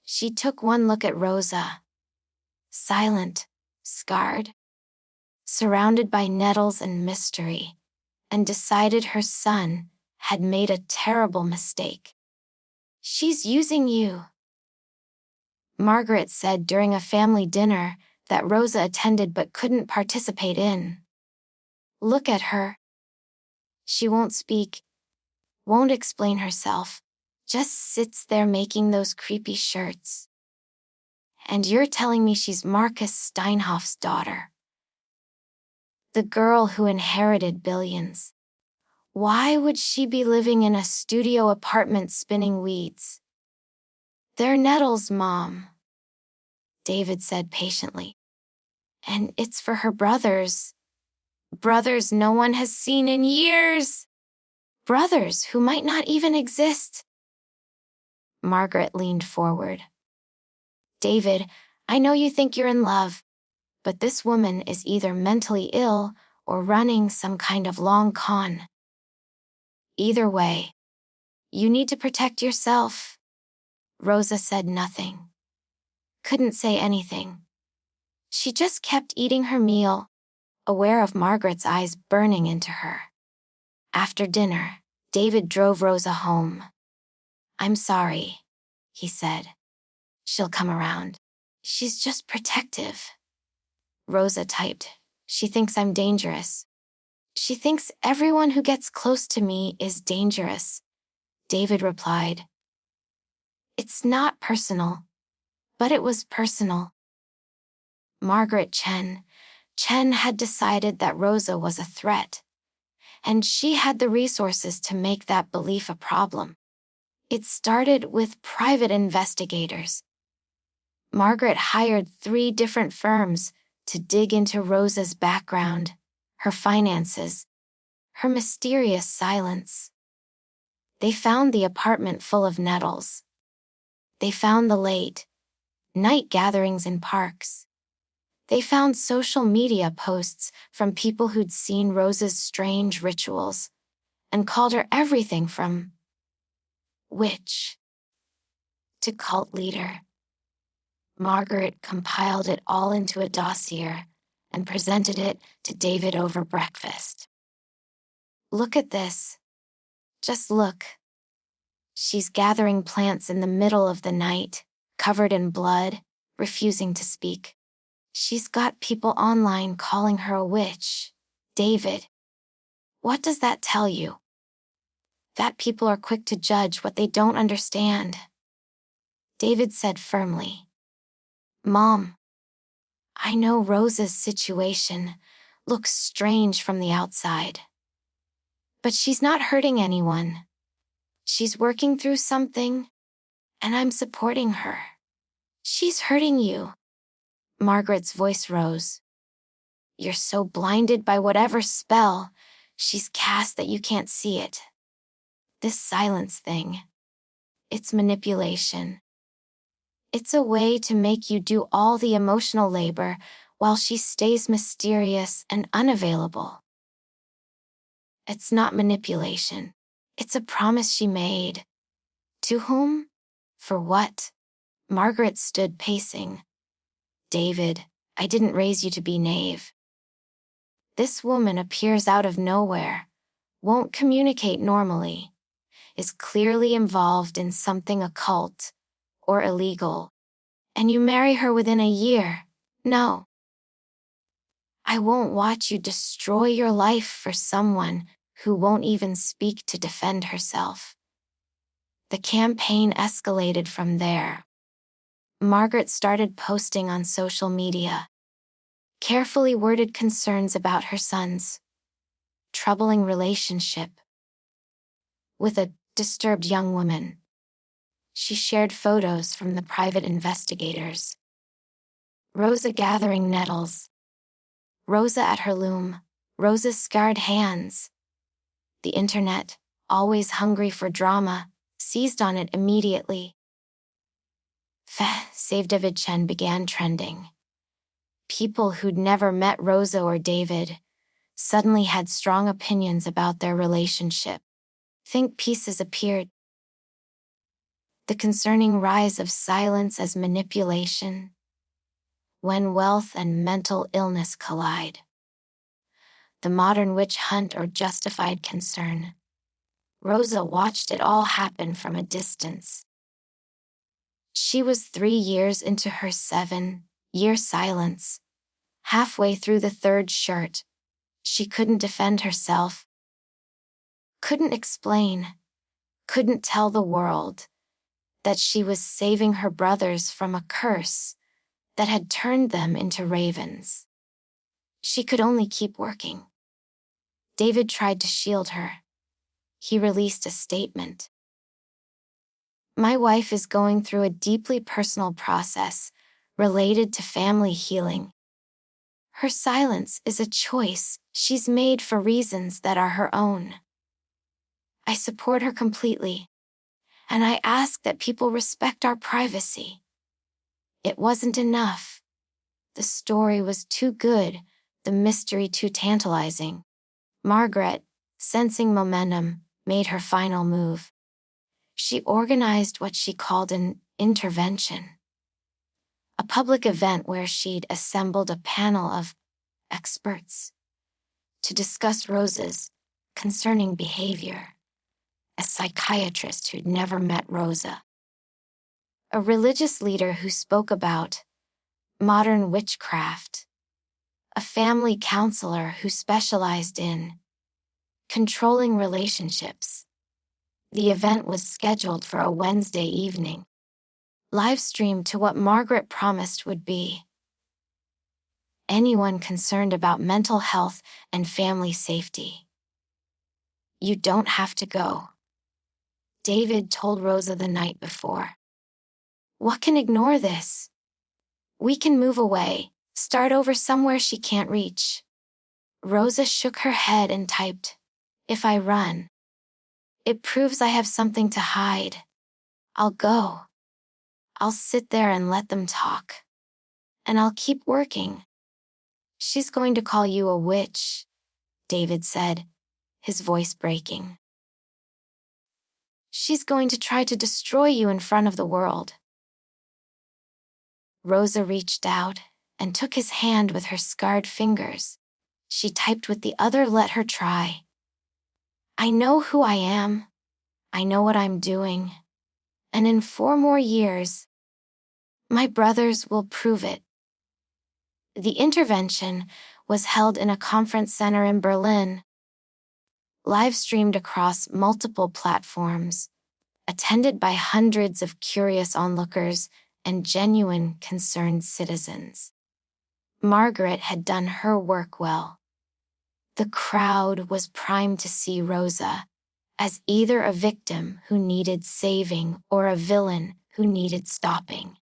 She took one look at Rosa, silent, scarred, surrounded by nettles and mystery, and decided her son had made a terrible mistake. "She's using you," Margaret said during a family dinner that Rosa attended but couldn't participate in. "Look at her. She won't speak, won't explain herself, just sits there making those creepy shirts. And you're telling me she's Marcus Steinhoff's daughter, the girl who inherited billions. Why would she be living in a studio apartment spinning weeds?" They're Nettles, Mom, David said patiently. And it's for her brothers. Brothers no one has seen in years. Brothers who might not even exist. Margaret leaned forward. David, I know you think you're in love, but this woman is either mentally ill or running some kind of long con. Either way, you need to protect yourself. Rosa said nothing. Couldn't say anything. She just kept eating her meal, aware of Margaret's eyes burning into her. After dinner, David drove Rosa home. I'm sorry, he said. She'll come around. She's just protective. Rosa typed, she thinks I'm dangerous. She thinks everyone who gets close to me is dangerous. David replied, it's not personal, but it was personal. Margaret Chen had decided that Rosa was a threat, and she had the resources to make that belief a problem. It started with private investigators. Margaret hired 3 different firms to dig into Rosa's background, her finances, her mysterious silence. They found the apartment full of Nettles. They found the night gatherings in parks. They found social media posts from people who'd seen Rosa's strange rituals and called her everything from witch to cult leader. Margaret compiled it all into a dossier and presented it to David over breakfast. Look at this. Just look. She's gathering plants in the middle of the night, covered in blood, refusing to speak. She's got people online calling her a witch. David, what does that tell you? That people are quick to judge what they don't understand. David said firmly, Mom, I know Rosa's situation looks strange from the outside. But she's not hurting anyone. She's working through something, and I'm supporting her. She's hurting you. Margaret's voice rose. You're so blinded by whatever spell she's cast that you can't see it. This silence thing, it's manipulation. It's a way to make you do all the emotional labor while she stays mysterious and unavailable. It's not manipulation. It's a promise she made. To whom? For what? Margaret stood pacing. David, I didn't raise you to be naive. This woman appears out of nowhere, won't communicate normally, is clearly involved in something occult or illegal, and you marry her within a year. No. I won't watch you destroy your life for someone who won't even speak to defend herself. The campaign escalated from there. Margaret started posting on social media carefully worded concerns about her son's troubling relationship with a disturbed young woman. She shared photos from the private investigators. Rosa gathering nettles. Rosa at her loom. Rosa's scarred hands. The internet, always hungry for drama, seized on it immediately. Save David Chen began trending. People who'd never met Rosa or David suddenly had strong opinions about their relationship. Think pieces appeared. The concerning rise of silence as manipulation. When wealth and mental illness collide. The modern witch hunt or justified concern. Rosa watched it all happen from a distance. She was 3 years into her 7-year silence. Halfway through the 3rd shirt, she couldn't defend herself. Couldn't explain. Couldn't tell the world that she was saving her brothers from a curse that had turned them into ravens. She could only keep working. David tried to shield her. He released a statement. My wife is going through a deeply personal process related to family healing. Her silence is a choice she's made for reasons that are her own. I support her completely, and I ask that people respect our privacy. It wasn't enough. The story was too good, the mystery too tantalizing. Margaret, sensing momentum, made her final move. She organized what she called an intervention, a public event where she'd assembled a panel of experts to discuss Rosa's concerning behavior. A psychiatrist who'd never met Rosa, a religious leader who spoke about modern witchcraft, a family counselor who specialized in controlling relationships. The event was scheduled for a Wednesday evening, live streamed to what Margaret promised would be anyone concerned about mental health and family safety. You don't have to go, David told Rosa the night before. What can ignore this? We can move away, start over somewhere she can't reach. Rosa shook her head and typed, if I run, it proves I have something to hide. I'll go. I'll sit there and let them talk. And I'll keep working. She's going to call you a witch, David said, his voice breaking. She's going to try to destroy you in front of the world. Rosa reached out and took his hand with her scarred fingers. She typed with the other, let her try. I know who I am. I know what I'm doing. And in 4 more years, my brothers will prove it. The intervention was held in a conference center in Berlin, live streamed across multiple platforms, attended by hundreds of curious onlookers and genuine concerned citizens. Margaret had done her work well. The crowd was primed to see Rosa as either a victim who needed saving or a villain who needed stopping.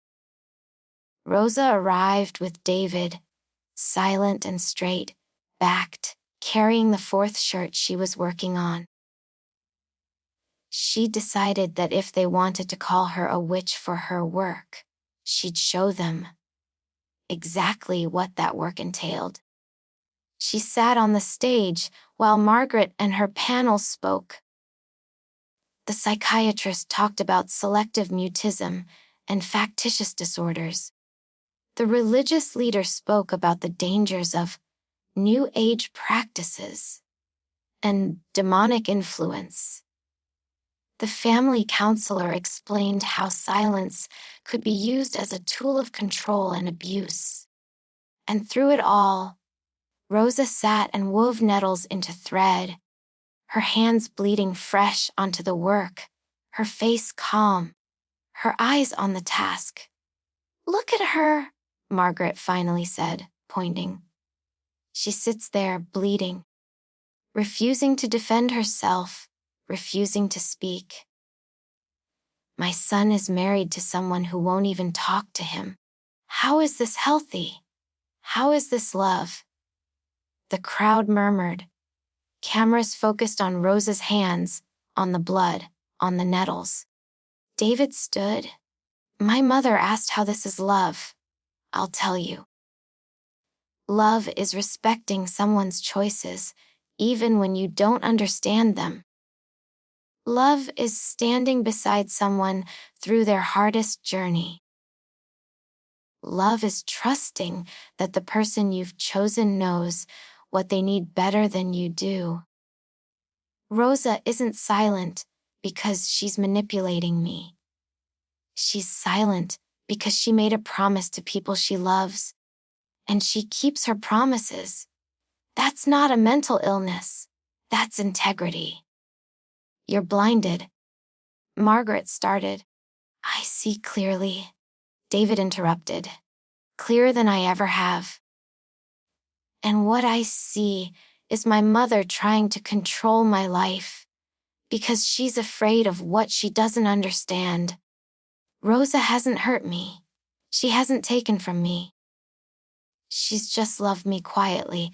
Rosa arrived with David, silent and straight-backed, carrying the 4th shirt she was working on. She decided that if they wanted to call her a witch for her work, she'd show them exactly what that work entailed. She sat on the stage while Margaret and her panel spoke. The psychiatrist talked about selective mutism and factitious disorders. The religious leader spoke about the dangers of New Age practices and demonic influence. The family counselor explained how silence could be used as a tool of control and abuse. And through it all, Rosa sat and wove nettles into thread, her hands bleeding fresh onto the work, her face calm, her eyes on the task. Look at her, Margaret finally said, pointing. She sits there bleeding, refusing to defend herself, refusing to speak. My son is married to someone who won't even talk to him. How is this healthy? How is this love? The crowd murmured. Cameras focused on Rosa's hands, on the blood, on the nettles. David stood. My mother asked how this is love. I'll tell you. Love is respecting someone's choices, even when you don't understand them. Love is standing beside someone through their hardest journey. Love is trusting that the person you've chosen knows what they need better than you do. Rosa isn't silent because she's manipulating me. She's silent because she made a promise to people she loves, and she keeps her promises. That's not a mental illness. That's integrity. You're blinded. Margaret started. I see clearly. David interrupted. Clearer than I ever have. And what I see is my mother trying to control my life because she's afraid of what she doesn't understand. Rosa hasn't hurt me. She hasn't taken from me. She's just loved me quietly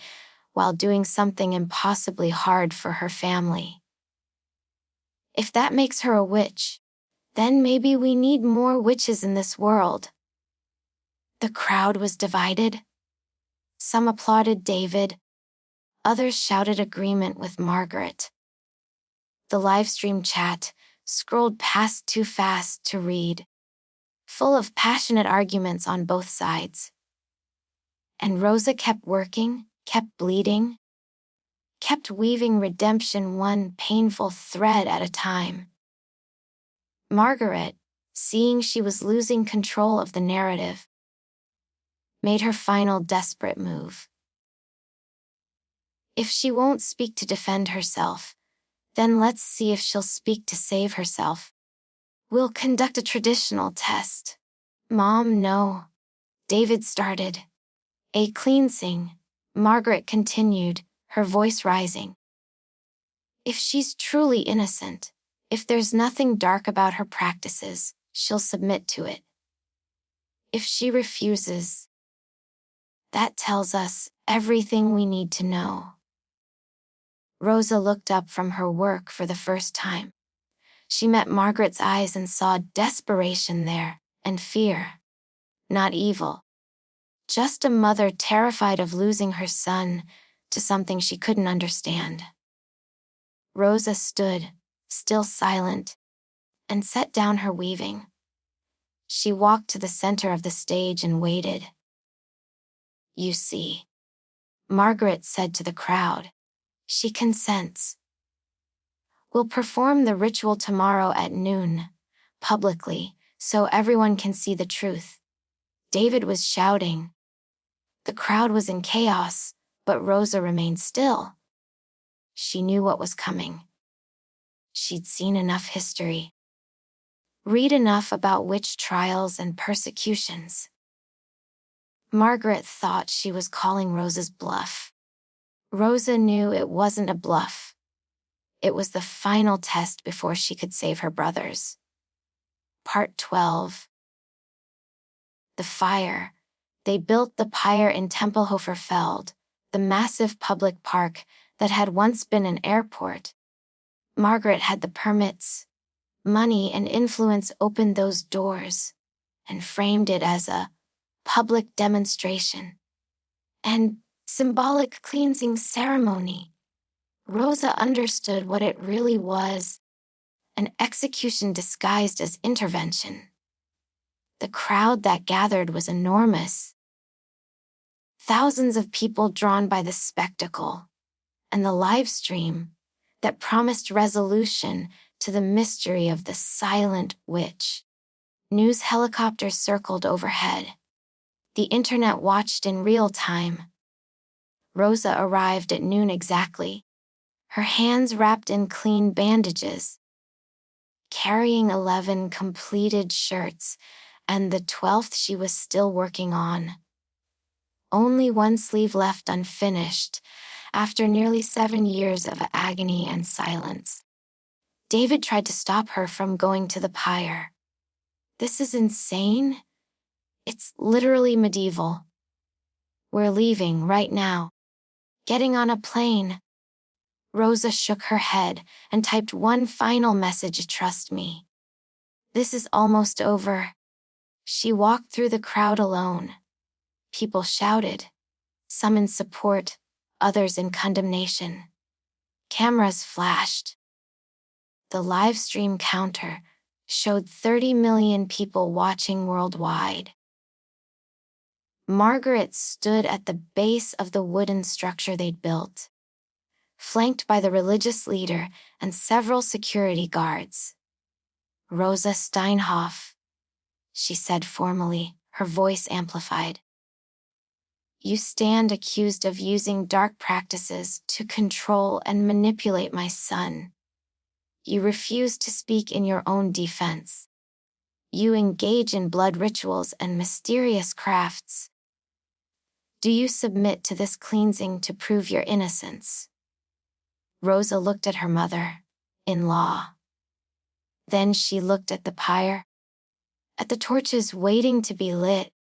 while doing something impossibly hard for her family. If that makes her a witch, then maybe we need more witches in this world. The crowd was divided. Some applauded David. Others shouted agreement with Margaret. The livestream chat scrolled past too fast to read, full of passionate arguments on both sides. And Rosa kept working, kept bleeding, kept weaving redemption one painful thread at a time. Margaret, seeing she was losing control of the narrative, made her final desperate move. If she won't speak to defend herself, then let's see if she'll speak to save herself. We'll conduct a traditional test. Mom, no. David started. A cleansing, Margaret continued, her voice rising. If she's truly innocent, if there's nothing dark about her practices, she'll submit to it. If she refuses, that tells us everything we need to know. Rosa looked up from her work for the first time. She met Margaret's eyes and saw desperation there, and fear. Not evil. Just a mother terrified of losing her son to something she couldn't understand. Rosa stood, still silent, and set down her weaving. She walked to the center of the stage and waited. You see, Margaret said to the crowd. She consents. We'll perform the ritual tomorrow at noon, publicly, so everyone can see the truth. David was shouting. The crowd was in chaos, but Rosa remained still. She knew what was coming. She'd seen enough history. Read enough about witch trials and persecutions. Margaret thought she was calling Rosa's bluff. Rosa knew it wasn't a bluff. It was the final test before she could save her brothers. Part 12. The fire. They built the pyre in Tempelhoferfeld, the massive public park that had once been an airport. Margaret had the permits. Money and influence opened those doors and framed it as a public demonstration and symbolic cleansing ceremony. Rosa understood what it really was, an execution disguised as intervention. The crowd that gathered was enormous. Thousands of people drawn by the spectacle, and the live stream that promised resolution to the mystery of the silent witch. News helicopters circled overhead. The internet watched in real time. Rosa arrived at noon exactly, her hands wrapped in clean bandages, carrying 11 completed shirts, and the 12th she was still working on. Only one sleeve left unfinished, after nearly 7 years of agony and silence. David tried to stop her from going to the pyre. This is insane. It's literally medieval. We're leaving right now. Getting on a plane. Rosa shook her head and typed one final message, trust me. This is almost over. She walked through the crowd alone. People shouted, some in support, others in condemnation. Cameras flashed. The live stream counter showed 30 million people watching worldwide. Margaret stood at the base of the wooden structure they'd built, flanked by the religious leader and several security guards. Rosa Steinhoff, she said formally, her voice amplified. You stand accused of using dark practices to control and manipulate my son. You refuse to speak in your own defense. You engage in blood rituals and mysterious crafts. Do you submit to this cleansing to prove your innocence? Rosa looked at her mother-in-law. Then she looked at the pyre. at the torches waiting to be lit,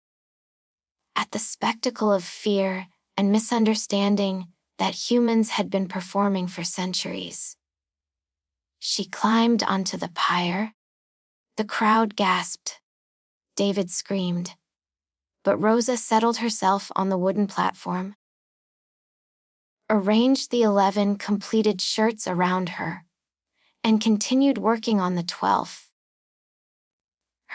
at the spectacle of fear and misunderstanding that humans had been performing for centuries. She climbed onto the pyre. The crowd gasped. David screamed. But Rosa settled herself on the wooden platform, arranged the 11 completed shirts around her, and continued working on the 12th.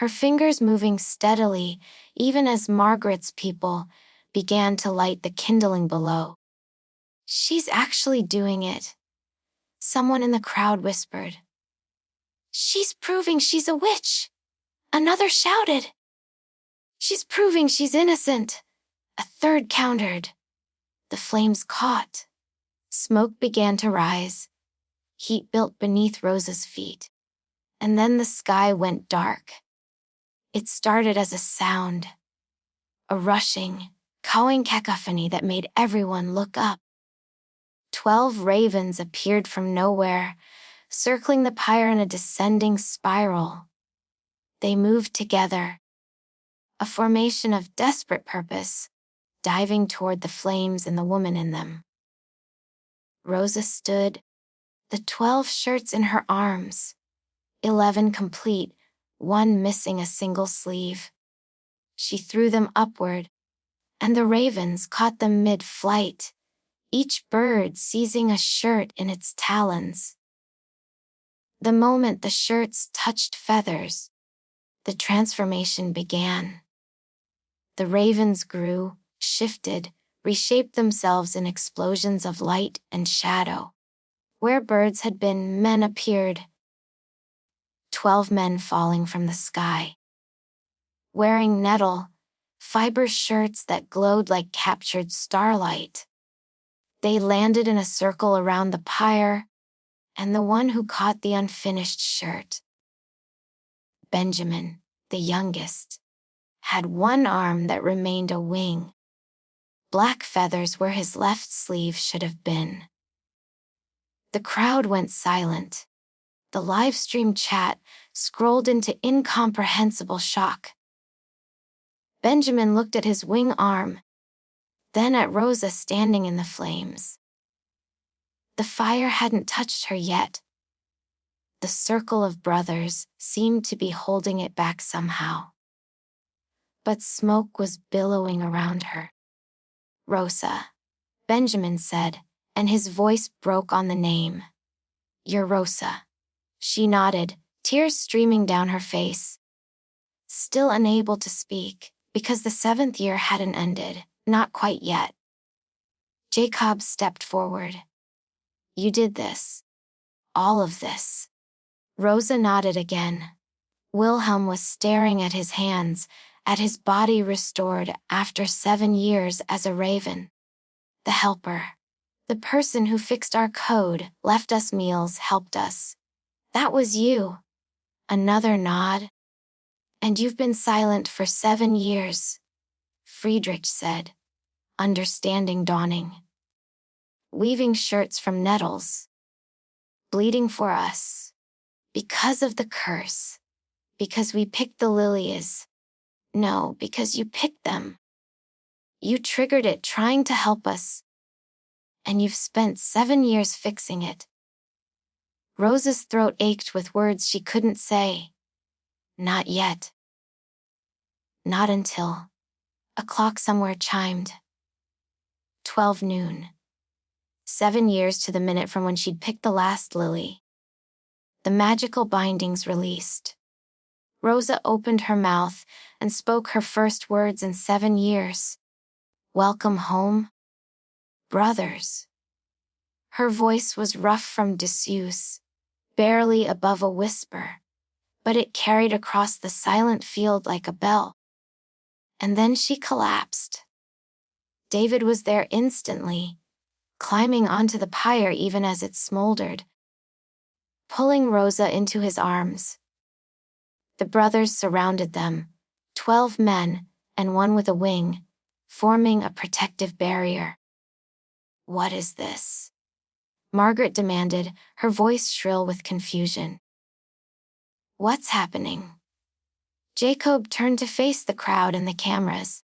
Her fingers moving steadily, even as Margaret's people began to light the kindling below. "She's actually doing it," someone in the crowd whispered. "She's proving she's a witch," another shouted. "She's proving she's innocent," a third countered. The flames caught. Smoke began to rise. Heat built beneath Rosa's feet. And then the sky went dark. It started as a sound, a rushing, cawing cacophony that made everyone look up. 12 ravens appeared from nowhere, circling the pyre in a descending spiral. They moved together, a formation of desperate purpose, diving toward the flames and the woman in them. Rosa stood, the 12 shirts in her arms, 11 complete, one missing a single sleeve. She threw them upward, and the ravens caught them mid-flight, each bird seizing a shirt in its talons. The moment the shirts touched feathers, the transformation began. The ravens grew, shifted, reshaped themselves in explosions of light and shadow. Where birds had been, men appeared. 12 men falling from the sky, wearing nettle, fiber shirts that glowed like captured starlight. They landed in a circle around the pyre, and the one who caught the unfinished shirt, Benjamin, the youngest, had one arm that remained a wing. Black feathers where his left sleeve should have been. The crowd went silent. The live stream chat scrolled into incomprehensible shock. Benjamin looked at his wing arm, then at Rosa standing in the flames. The fire hadn't touched her yet. The circle of brothers seemed to be holding it back somehow. But smoke was billowing around her. "Rosa," Benjamin said, and his voice broke on the name. "You're Rosa." She nodded, tears streaming down her face. Still unable to speak, because the 7th year hadn't ended, not quite yet. Jacob stepped forward. "You did this. All of this." Rosa nodded again. Wilhelm was staring at his hands, at his body restored after 7 years as a raven. "The helper. The person who fixed our code, left us meals, helped us. That was you." Another nod. "And you've been silent for 7 years," Friedrich said, understanding dawning. "Weaving shirts from nettles. Bleeding for us. Because of the curse. Because we picked the lilies. No, because you picked them. You triggered it trying to help us. And you've spent 7 years fixing it." Rosa's throat ached with words she couldn't say. Not yet. Not until a clock somewhere chimed. 12 noon. 7 years to the minute from when she'd picked the last lily. The magical bindings released. Rosa opened her mouth and spoke her first words in 7 years. "Welcome home, brothers." Her voice was rough from disuse, barely above a whisper, but it carried across the silent field like a bell. And then she collapsed. David was there instantly, climbing onto the pyre even as it smoldered, pulling Rosa into his arms. The brothers surrounded them, 12 men, and one with a wing, forming a protective barrier. "What is this?" Margaret demanded, her voice shrill with confusion. "What's happening?" Jacob turned to face the crowd and the cameras.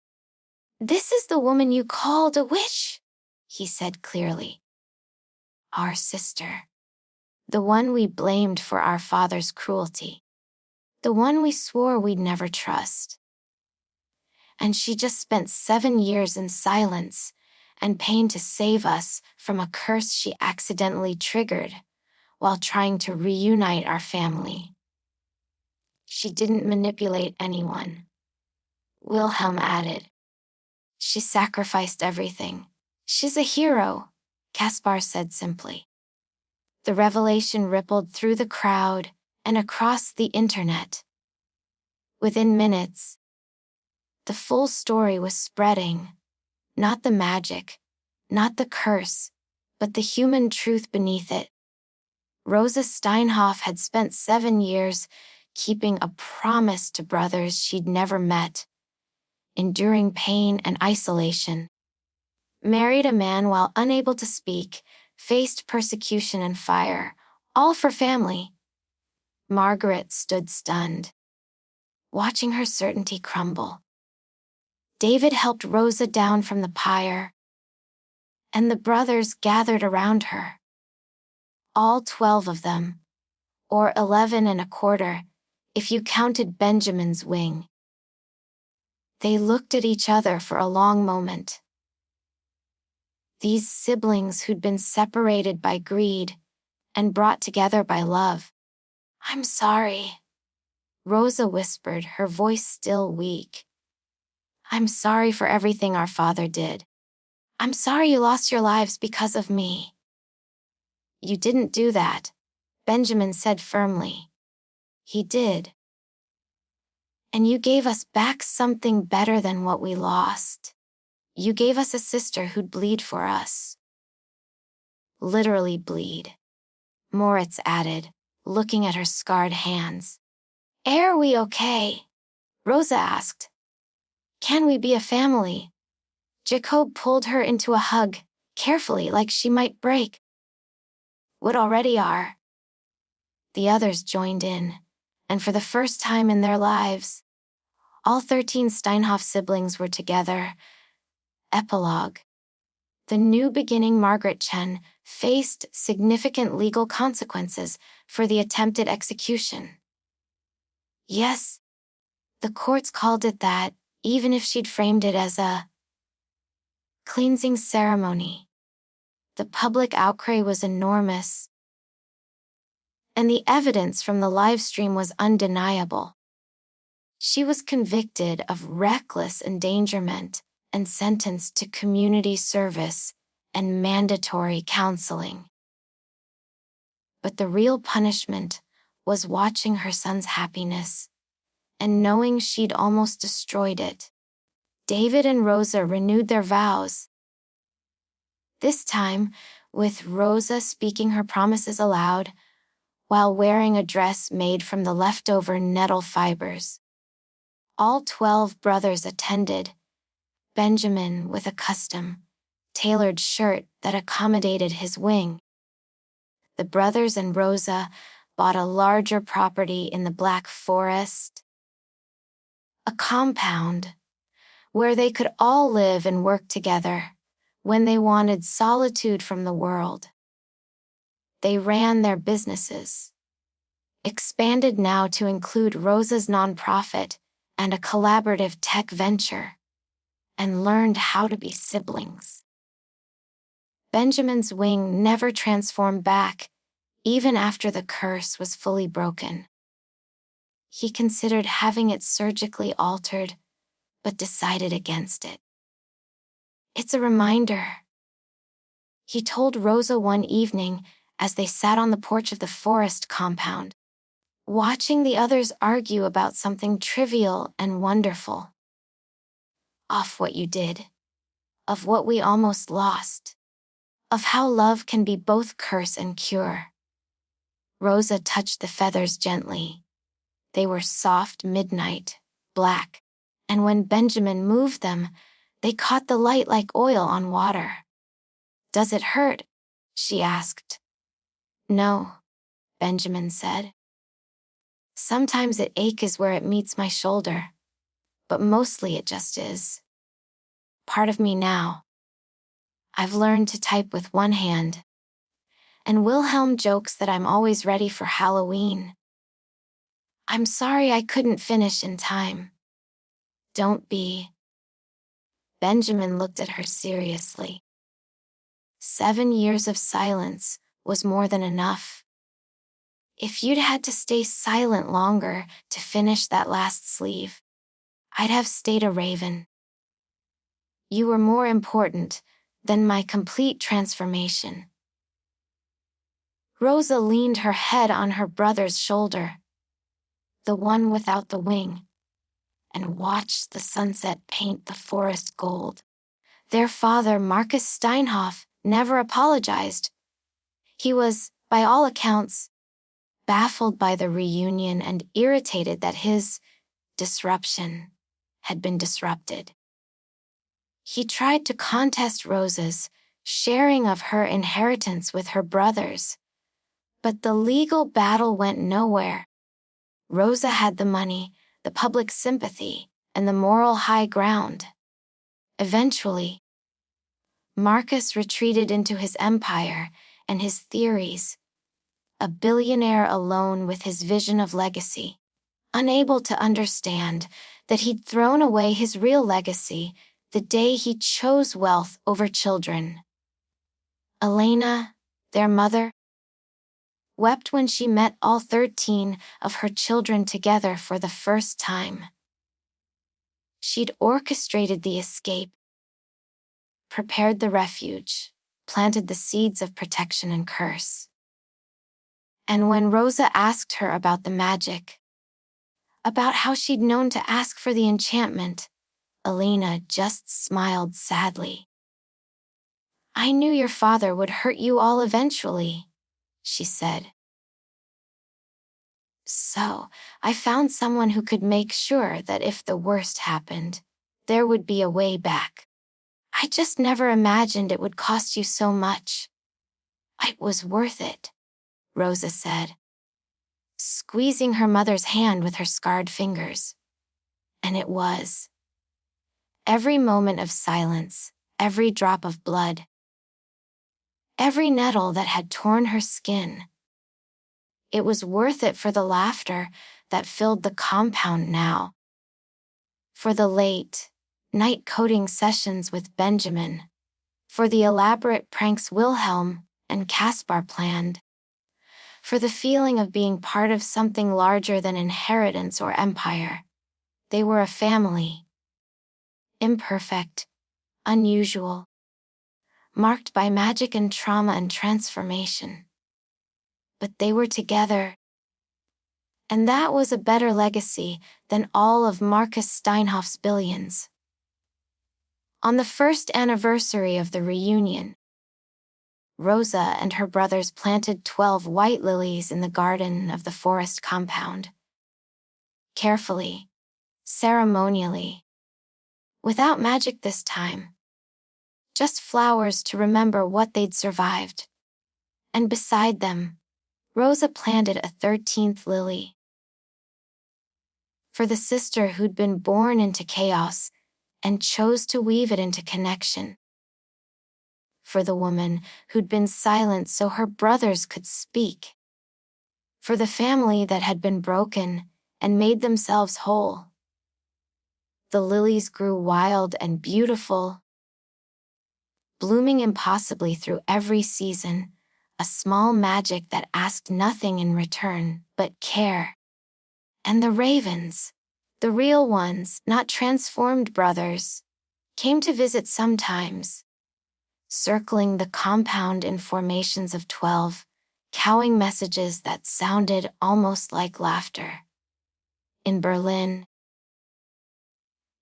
"This is the woman you called a witch," he said clearly. "Our sister. The one we blamed for our father's cruelty. The one we swore we'd never trust. And she just spent 7 years in silence and pain to save us from a curse she accidentally triggered while trying to reunite our family. She didn't manipulate anyone," Wilhelm added. "She sacrificed everything. She's a hero," Caspar said simply. The revelation rippled through the crowd and across the internet. Within minutes, the full story was spreading. Not the magic, not the curse, but the human truth beneath it. Rosa Steinhoff had spent 7 years keeping a promise to brothers she'd never met, enduring pain and isolation. Married a man while unable to speak, faced persecution and fire, all for family. Margaret stood stunned, watching her certainty crumble. David helped Rosa down from the pyre, and the brothers gathered around her. All 12 of them, or 11 and a quarter, if you counted Benjamin's wing. They looked at each other for a long moment. These siblings who'd been separated by greed and brought together by love. "I'm sorry," Rosa whispered, her voice still weak. "I'm sorry for everything our father did. I'm sorry you lost your lives because of me." "You didn't do that," Benjamin said firmly. "He did. And you gave us back something better than what we lost. You gave us a sister who'd bleed for us." "Literally bleed," Moritz added, looking at her scarred hands. "Are we okay?" Rosa asked. "Can we be a family?" Jacob pulled her into a hug, carefully, like she might break. "What already are?" The others joined in, and for the first time in their lives, all 13 Steinhoff siblings were together. Epilogue. The new beginning. Margaret Chen faced significant legal consequences for the attempted execution. Yes, the courts called it that, even if she'd framed it as a cleansing ceremony. The public outcry was enormous, and the evidence from the live stream was undeniable. She was convicted of reckless endangerment and sentenced to community service and mandatory counseling. But the real punishment was watching her son's happiness and knowing she'd almost destroyed it. David and Rosa renewed their vows. This time, with Rosa speaking her promises aloud, while wearing a dress made from the leftover nettle fibers. All 12 brothers attended, Benjamin with a custom, tailored shirt that accommodated his wing. The brothers and Rosa bought a larger property in the Black Forest, a compound where they could all live and work together when they wanted solitude from the world. They ran their businesses, expanded now to include Rosa's nonprofit and a collaborative tech venture, and learned how to be siblings. Benjamin's wing never transformed back, even after the curse was fully broken. He considered having it surgically altered, but decided against it. "It's a reminder," he told Rosa one evening as they sat on the porch of the forest compound, watching the others argue about something trivial and wonderful. "Of what you did, of what we almost lost, of how love can be both curse and cure." Rosa touched the feathers gently. They were soft midnight, black, and when Benjamin moved them, they caught the light like oil on water. "Does it hurt?" she asked. "No," Benjamin said. Sometimes it aches where it meets my shoulder, but mostly it just is. Part of me now. I've learned to type with one hand. And Wilhelm jokes that I'm always ready for Halloween. I'm sorry I couldn't finish in time. Don't be. Benjamin looked at her seriously. 7 years of silence was more than enough. If you'd had to stay silent longer to finish that last sleeve, I'd have stayed a raven. You were more important than my complete transformation. Rosa leaned her head on her brother's shoulder, the one without the wing, and watched the sunset paint the forest gold. Their father, Marcus Steinhoff, never apologized. He was, by all accounts, baffled by the reunion and irritated that his disruption had been disrupted. He tried to contest Rosa's sharing of her inheritance with her brothers, but the legal battle went nowhere. Rosa had the money, the public sympathy, and the moral high ground. Eventually, Marcus retreated into his empire and his theories, a billionaire alone with his vision of legacy, unable to understand that he'd thrown away his real legacy the day he chose wealth over children. Elena, their mother, wept when she met all 13 of her children together for the first time. She'd orchestrated the escape, prepared the refuge, planted the seeds of protection and curse. And when Rosa asked her about the magic, about how she'd known to ask for the enchantment, Elena just smiled sadly. "I knew your father would hurt you all eventually," she said. "So, I found someone who could make sure that if the worst happened, there would be a way back. I just never imagined it would cost you so much." "It was worth it," Rosa said, squeezing her mother's hand with her scarred fingers. And it was. Every moment of silence, every drop of blood, every nettle that had torn her skin. It was worth it for the laughter that filled the compound now, for the late, night coding sessions with Benjamin, for the elaborate pranks Wilhelm and Caspar planned, for the feeling of being part of something larger than inheritance or empire. They were a family. Imperfect, unusual, marked by magic and trauma and transformation. But they were together. And that was a better legacy than all of Marcus Steinhoff's billions. On the first anniversary of the reunion, Rosa and her brothers planted 12 white lilies in the garden of the forest compound. Carefully, ceremonially, without magic this time. Just flowers to remember what they'd survived. And beside them, Rosa planted a 13th lily. For the sister who'd been born into chaos and chose to weave it into connection. For the woman who'd been silent so her brothers could speak. For the family that had been broken and made themselves whole. The lilies grew wild and beautiful, blooming impossibly through every season, a small magic that asked nothing in return but care. And the ravens, the real ones, not transformed brothers, came to visit sometimes, circling the compound in formations of 12, cawing messages that sounded almost like laughter. In Berlin,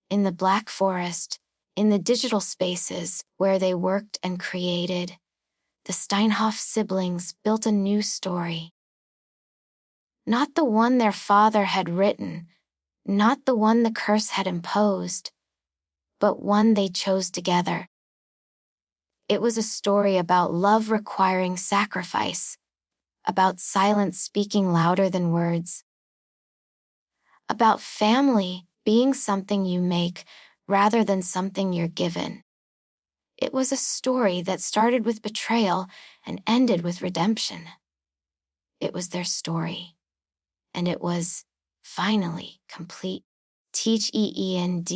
in the Black Forest, in the digital spaces where they worked and created, the Steinhoff siblings built a new story. Not the one their father had written, not the one the curse had imposed, but one they chose together. It was a story about love requiring sacrifice, about silence speaking louder than words, about family being something you make rather than something you're given. It was a story that started with betrayal and ended with redemption. It was their story, and it was finally complete. Teach EEND.